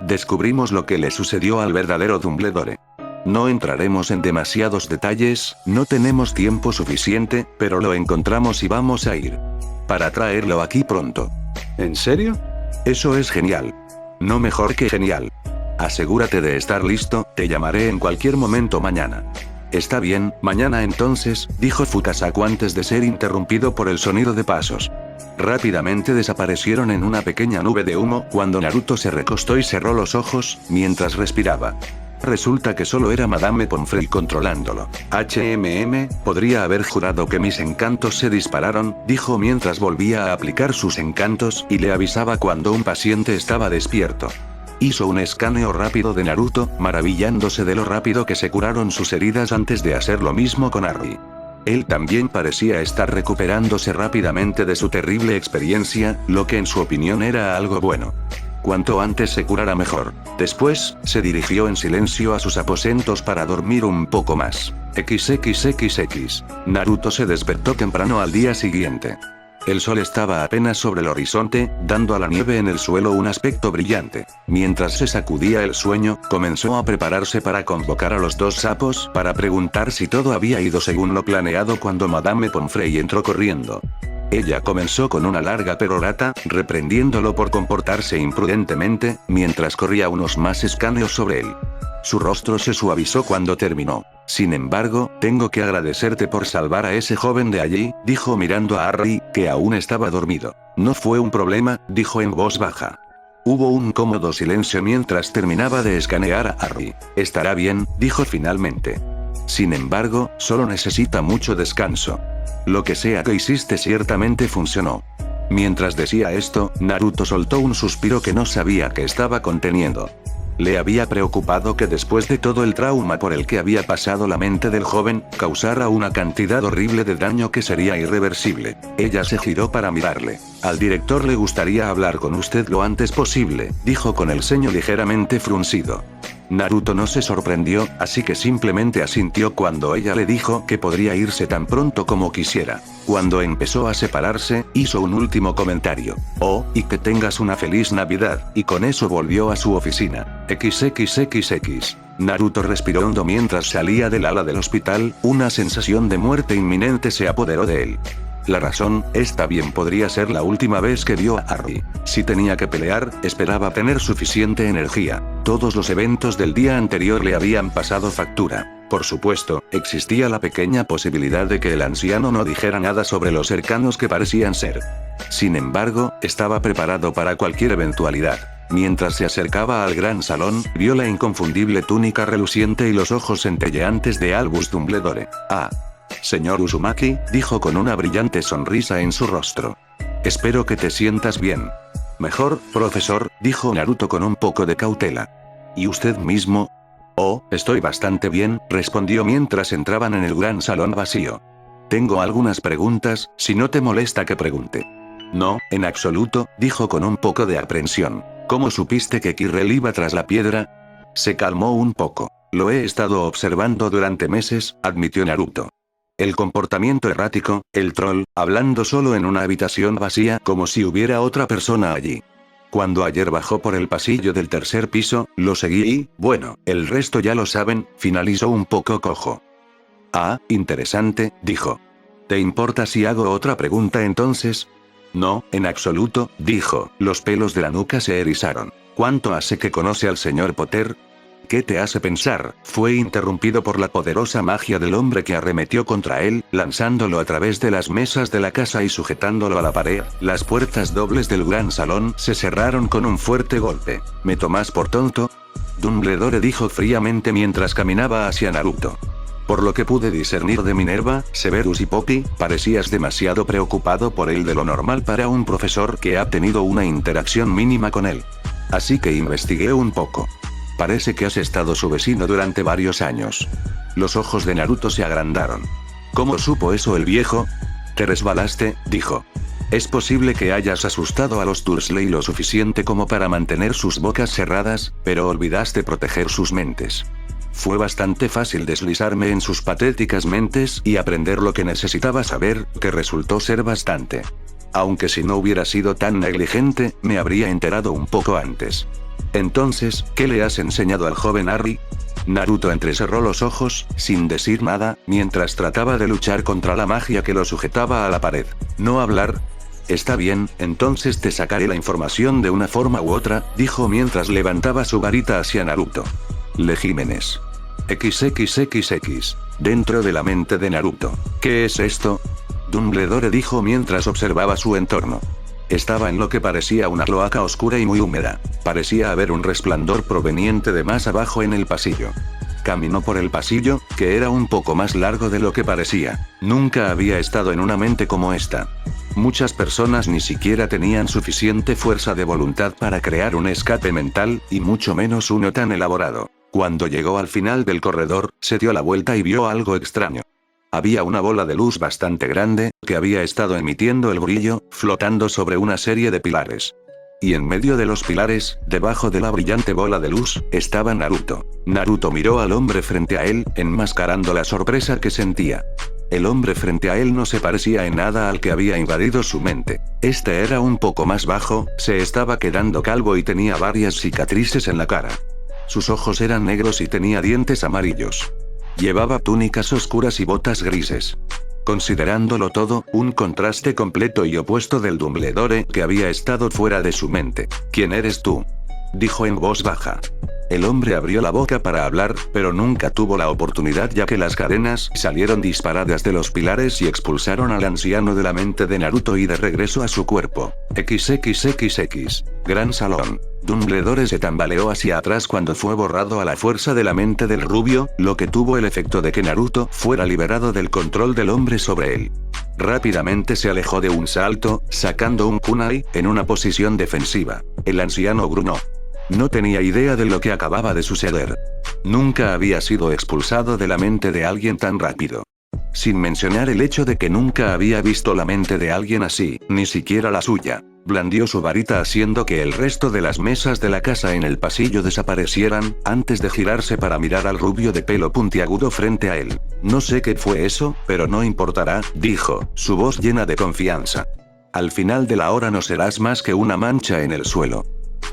Descubrimos lo que le sucedió al verdadero Dumbledore. No entraremos en demasiados detalles, no tenemos tiempo suficiente, pero lo encontramos y vamos a ir para traerlo aquí pronto». «¿En serio? Eso es genial. No mejor que genial. Asegúrate de estar listo, te llamaré en cualquier momento mañana». «Está bien, mañana entonces», dijo Fukasaku antes de ser interrumpido por el sonido de pasos. Rápidamente desaparecieron en una pequeña nube de humo cuando Naruto se recostó y cerró los ojos, mientras respiraba. Resulta que solo era Madame Pomfrey controlándolo. Podría haber jurado que mis encantos se dispararon», dijo mientras volvía a aplicar sus encantos y le avisaba cuando un paciente estaba despierto. Hizo un escaneo rápido de Naruto, maravillándose de lo rápido que se curaron sus heridas antes de hacer lo mismo con Harry. Él también parecía estar recuperándose rápidamente de su terrible experiencia, lo que en su opinión era algo bueno. Cuanto antes se curara mejor. Después, se dirigió en silencio a sus aposentos para dormir un poco más. XXXX. Naruto se despertó temprano al día siguiente. El sol estaba apenas sobre el horizonte, dando a la nieve en el suelo un aspecto brillante. Mientras se sacudía el sueño, comenzó a prepararse para convocar a los dos sapos para preguntar si todo había ido según lo planeado cuando Madame Pomfrey entró corriendo. Ella comenzó con una larga perorata, reprendiéndolo por comportarse imprudentemente, mientras corría unos más escaneos sobre él. Su rostro se suavizó cuando terminó. Sin embargo, tengo que agradecerte por salvar a ese joven de allí, dijo mirando a Harry, que aún estaba dormido. No fue un problema, dijo en voz baja. Hubo un cómodo silencio mientras terminaba de escanear a Harry. Estará bien, dijo finalmente. Sin embargo, solo necesita mucho descanso. Lo que sea que hiciste ciertamente funcionó. Mientras decía esto, Naruto soltó un suspiro que no sabía que estaba conteniendo. Le había preocupado que después de todo el trauma por el que había pasado la mente del joven, causara una cantidad horrible de daño que sería irreversible. Ella se giró para mirarle. Al director le gustaría hablar con usted lo antes posible, dijo con el ceño ligeramente fruncido. Naruto no se sorprendió, así que simplemente asintió cuando ella le dijo que podría irse tan pronto como quisiera. Cuando empezó a separarse, hizo un último comentario. Oh, y que tengas una feliz Navidad, y con eso volvió a su oficina. XXXX. Naruto respiró hondo mientras salía del ala del hospital, una sensación de muerte inminente se apoderó de él. La razón, está bien, podría ser la última vez que vio a Harry. Si tenía que pelear, esperaba tener suficiente energía. Todos los eventos del día anterior le habían pasado factura. Por supuesto, existía la pequeña posibilidad de que el anciano no dijera nada sobre los cercanos que parecían ser. Sin embargo, estaba preparado para cualquier eventualidad. Mientras se acercaba al gran salón, vio la inconfundible túnica reluciente y los ojos centelleantes de Albus Dumbledore. Ah. Señor Uzumaki, dijo con una brillante sonrisa en su rostro. Espero que te sientas bien. Mejor, profesor, dijo Naruto con un poco de cautela. ¿Y usted mismo? Oh, estoy bastante bien, respondió mientras entraban en el gran salón vacío. Tengo algunas preguntas, si no te molesta que pregunte. No, en absoluto, dijo con un poco de aprensión. ¿Cómo supiste que Quirrell iba tras la piedra? Se calmó un poco. Lo he estado observando durante meses, admitió Naruto. El comportamiento errático, el troll, hablando solo en una habitación vacía como si hubiera otra persona allí. Cuando ayer bajó por el pasillo del tercer piso, lo seguí y, bueno, el resto ya lo saben, finalizó un poco cojo. Ah, interesante, dijo. ¿Te importa si hago otra pregunta entonces? No, en absoluto, dijo, los pelos de la nuca se erizaron. ¿Cuánto hace que conoce al señor Potter? ¿Qué te hace pensar? Fue interrumpido por la poderosa magia del hombre que arremetió contra él, lanzándolo a través de las mesas de la casa y sujetándolo a la pared. Las puertas dobles del gran salón se cerraron con un fuerte golpe. ¿Me tomás por tonto? Dumbledore dijo fríamente mientras caminaba hacia Naruto. Por lo que pude discernir de Minerva, Severus y Poppy, parecías demasiado preocupado por él de lo normal para un profesor que ha tenido una interacción mínima con él. Así que investigué un poco. Parece que has estado su vecino durante varios años. Los ojos de Naruto se agrandaron. ¿Cómo supo eso el viejo? Te resbalaste, dijo. Es posible que hayas asustado a los Dursley lo suficiente como para mantener sus bocas cerradas, pero olvidaste proteger sus mentes. Fue bastante fácil deslizarme en sus patéticas mentes y aprender lo que necesitaba saber, que resultó ser bastante. Aunque si no hubiera sido tan negligente, me habría enterado un poco antes. Entonces, ¿qué le has enseñado al joven Harry? Naruto entrecerró los ojos, sin decir nada, mientras trataba de luchar contra la magia que lo sujetaba a la pared. ¿No hablar? Está bien, entonces te sacaré la información de una forma u otra, dijo mientras levantaba su varita hacia Naruto. Legímenes. XXXX. Dentro de la mente de Naruto. ¿Qué es esto? Dumbledore dijo mientras observaba su entorno. Estaba en lo que parecía una cloaca oscura y muy húmeda. Parecía haber un resplandor proveniente de más abajo en el pasillo. Caminó por el pasillo, que era un poco más largo de lo que parecía. Nunca había estado en una mente como esta. Muchas personas ni siquiera tenían suficiente fuerza de voluntad para crear un escape mental, y mucho menos uno tan elaborado. Cuando llegó al final del corredor, se dio la vuelta y vio algo extraño. Había una bola de luz bastante grande, que había estado emitiendo el brillo, flotando sobre una serie de pilares. Y en medio de los pilares, debajo de la brillante bola de luz, estaba Naruto. Naruto miró al hombre frente a él, enmascarando la sorpresa que sentía. El hombre frente a él no se parecía en nada al que había invadido su mente. Este era un poco más bajo, se estaba quedando calvo y tenía varias cicatrices en la cara. Sus ojos eran negros y tenía dientes amarillos. Llevaba túnicas oscuras y botas grises. Considerándolo todo, un contraste completo y opuesto del Dumbledore que había estado fuera de su mente. ¿Quién eres tú?, dijo en voz baja. El hombre abrió la boca para hablar, pero nunca tuvo la oportunidad ya que las cadenas salieron disparadas de los pilares y expulsaron al anciano de la mente de Naruto y de regreso a su cuerpo. XXXX. Gran salón. Dumbledore se tambaleó hacia atrás cuando fue borrado a la fuerza de la mente del rubio, lo que tuvo el efecto de que Naruto fuera liberado del control del hombre sobre él. Rápidamente se alejó de un salto, sacando un kunai, en una posición defensiva. El anciano gruñó. No tenía idea de lo que acababa de suceder. Nunca había sido expulsado de la mente de alguien tan rápido. Sin mencionar el hecho de que nunca había visto la mente de alguien así, ni siquiera la suya. Blandió su varita haciendo que el resto de las mesas de la casa en el pasillo desaparecieran, antes de girarse para mirar al rubio de pelo puntiagudo frente a él. No sé qué fue eso, pero no importará, dijo, su voz llena de confianza. Al final de la hora no serás más que una mancha en el suelo.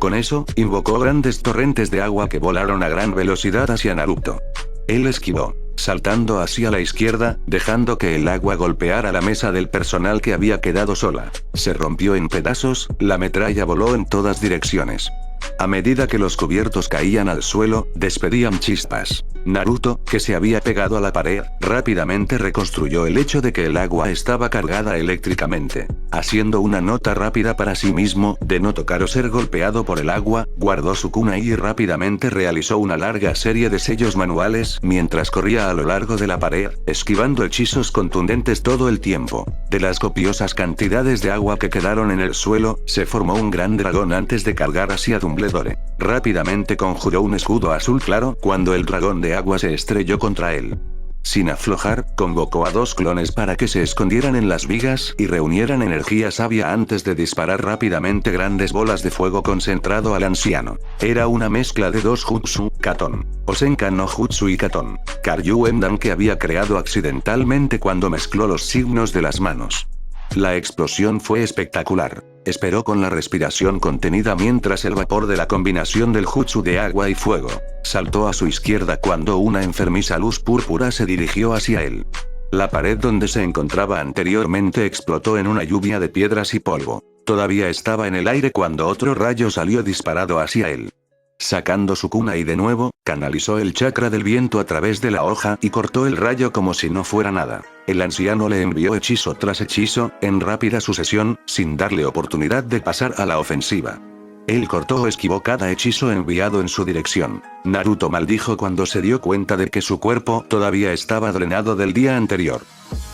Con eso, invocó grandes torrentes de agua que volaron a gran velocidad hacia Naruto. Él esquivó, saltando hacia la izquierda, dejando que el agua golpeara la mesa del personal que había quedado sola. Se rompió en pedazos, la metralla voló en todas direcciones. A medida que los cubiertos caían al suelo, despedían chispas. Naruto, que se había pegado a la pared, rápidamente reconstruyó el hecho de que el agua estaba cargada eléctricamente. Haciendo una nota rápida para sí mismo, de no tocar o ser golpeado por el agua, guardó su kunai y rápidamente realizó una larga serie de sellos manuales mientras corría a lo largo de la pared, esquivando hechizos contundentes todo el tiempo. De las copiosas cantidades de agua que quedaron en el suelo, se formó un gran dragón antes de cargar hacia Dumbledore. Rápidamente conjuró un escudo azul claro cuando el dragón de agua se estrelló contra él. Sin aflojar, convocó a 2 clones para que se escondieran en las vigas y reunieran energía sabia antes de disparar rápidamente grandes bolas de fuego concentrado al anciano. Era una mezcla de 2 jutsu, Katon. Osenkan no Jutsu y Katon. Karyuendan que había creado accidentalmente cuando mezcló los signos de las manos. La explosión fue espectacular. Esperó con la respiración contenida mientras el vapor de la combinación del jutsu de agua y fuego saltó a su izquierda cuando una enfermiza luz púrpura se dirigió hacia él. La pared donde se encontraba anteriormente explotó en una lluvia de piedras y polvo. Todavía estaba en el aire cuando otro rayo salió disparado hacia él. Sacando su kunai de nuevo, canalizó el chakra del viento a través de la hoja y cortó el rayo como si no fuera nada. El anciano le envió hechizo tras hechizo, en rápida sucesión, sin darle oportunidad de pasar a la ofensiva. Él cortó o esquivó cada hechizo enviado en su dirección. Naruto maldijo cuando se dio cuenta de que su cuerpo todavía estaba drenado del día anterior.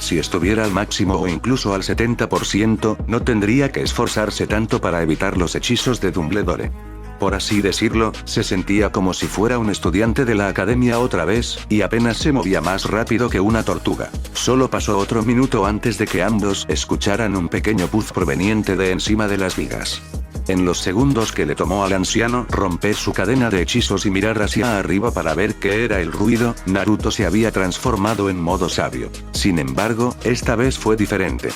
Si estuviera al máximo o incluso al 70%, no tendría que esforzarse tanto para evitar los hechizos de Dumbledore. Por así decirlo, se sentía como si fuera un estudiante de la academia otra vez, y apenas se movía más rápido que una tortuga. Solo pasó otro minuto antes de que ambos escucharan un pequeño puz proveniente de encima de las vigas. En los segundos que le tomó al anciano romper su cadena de hechizos y mirar hacia arriba para ver qué era el ruido, Naruto se había transformado en modo sabio. Sin embargo, esta vez fue diferente.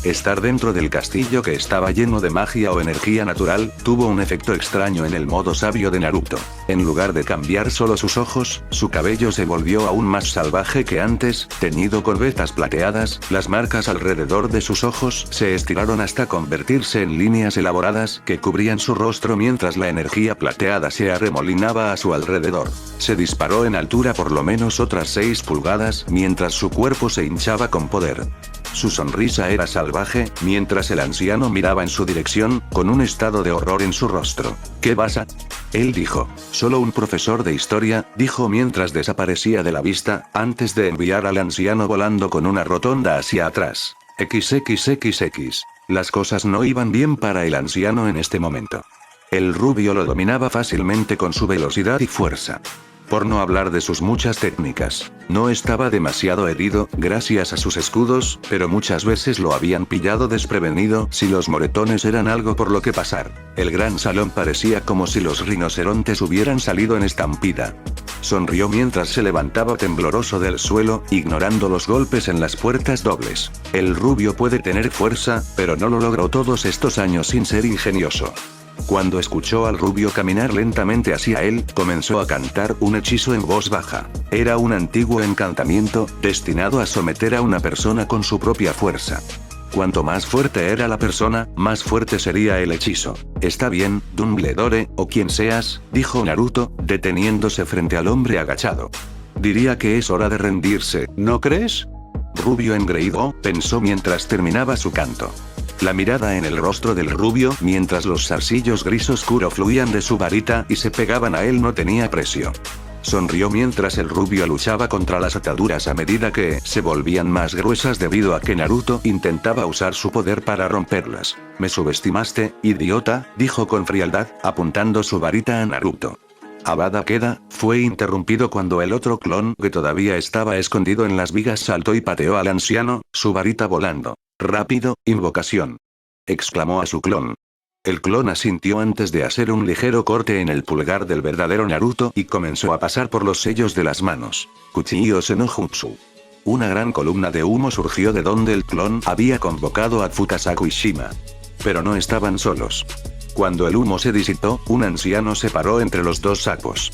Estar dentro del castillo que estaba lleno de magia o energía natural, tuvo un efecto extraño en el modo sabio de Naruto. En lugar de cambiar solo sus ojos, su cabello se volvió aún más salvaje que antes, teñido con vetas plateadas, las marcas alrededor de sus ojos se estiraron hasta convertirse en líneas elaboradas que cubrían su rostro mientras la energía plateada se arremolinaba a su alrededor. Se disparó en altura por lo menos otras 6 pulgadas mientras su cuerpo se hinchaba con poder. Su sonrisa era salvaje, mientras el anciano miraba en su dirección, con un estado de horror en su rostro. ¿Qué pasa? Él dijo. Solo un profesor de historia, dijo mientras desaparecía de la vista, antes de enviar al anciano volando con una rotonda hacia atrás. XXXX. Las cosas no iban bien para el anciano en este momento. El rubio lo dominaba fácilmente con su velocidad y fuerza. Por no hablar de sus muchas técnicas. No estaba demasiado herido, gracias a sus escudos, pero muchas veces lo habían pillado desprevenido si los moretones eran algo por lo que pasar. El gran salón parecía como si los rinocerontes hubieran salido en estampida. Sonrió mientras se levantaba tembloroso del suelo, ignorando los golpes en las puertas dobles. El rubio puede tener fuerza, pero no lo logró todos estos años sin ser ingenioso. Cuando escuchó al rubio caminar lentamente hacia él, comenzó a cantar un hechizo en voz baja. Era un antiguo encantamiento, destinado a someter a una persona con su propia fuerza. Cuanto más fuerte era la persona, más fuerte sería el hechizo. Está bien, Dumbledore, o quien seas, dijo Naruto, deteniéndose frente al hombre agachado. Diría que es hora de rendirse, ¿no crees? Rubio engreído, pensó mientras terminaba su canto. La mirada en el rostro del rubio mientras los zarcillos gris oscuro fluían de su varita y se pegaban a él no tenía precio. Sonrió mientras el rubio luchaba contra las ataduras a medida que se volvían más gruesas debido a que Naruto intentaba usar su poder para romperlas. Me subestimaste, idiota, dijo con frialdad, apuntando su varita a Naruto. Avada Kedavra fue interrumpido cuando el otro clon que todavía estaba escondido en las vigas saltó y pateó al anciano, su varita volando. Rápido, invocación. Exclamó a su clon. El clon asintió antes de hacer un ligero corte en el pulgar del verdadero Naruto y comenzó a pasar por los sellos de las manos. Kuchiyose no Jutsu. Una gran columna de humo surgió de donde el clon había convocado a Fukasaku y Shima. Pero no estaban solos. Cuando el humo se disipó, un anciano se paró entre los dos sapos.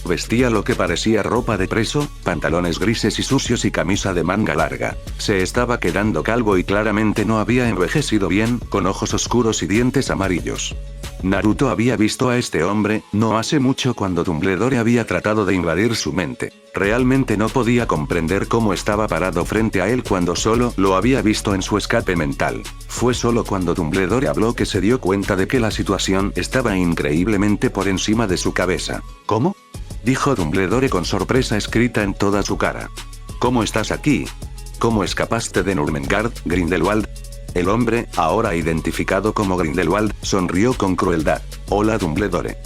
Vestía lo que parecía ropa de preso, pantalones grises y sucios y camisa de manga larga. Se estaba quedando calvo y claramente no había envejecido bien, con ojos oscuros y dientes amarillos. Naruto había visto a este hombre, no hace mucho cuando Dumbledore había tratado de invadir su mente. Realmente no podía comprender cómo estaba parado frente a él cuando solo lo había visto en su escape mental. Fue solo cuando Dumbledore habló que se dio cuenta de que la situación estaba increíblemente por encima de su cabeza. ¿Cómo? Dijo Dumbledore con sorpresa escrita en toda su cara. ¿Cómo estás aquí? ¿Cómo escapaste de Nurmengard, Grindelwald? El hombre, ahora identificado como Grindelwald, sonrió con crueldad. Hola Dumbledore.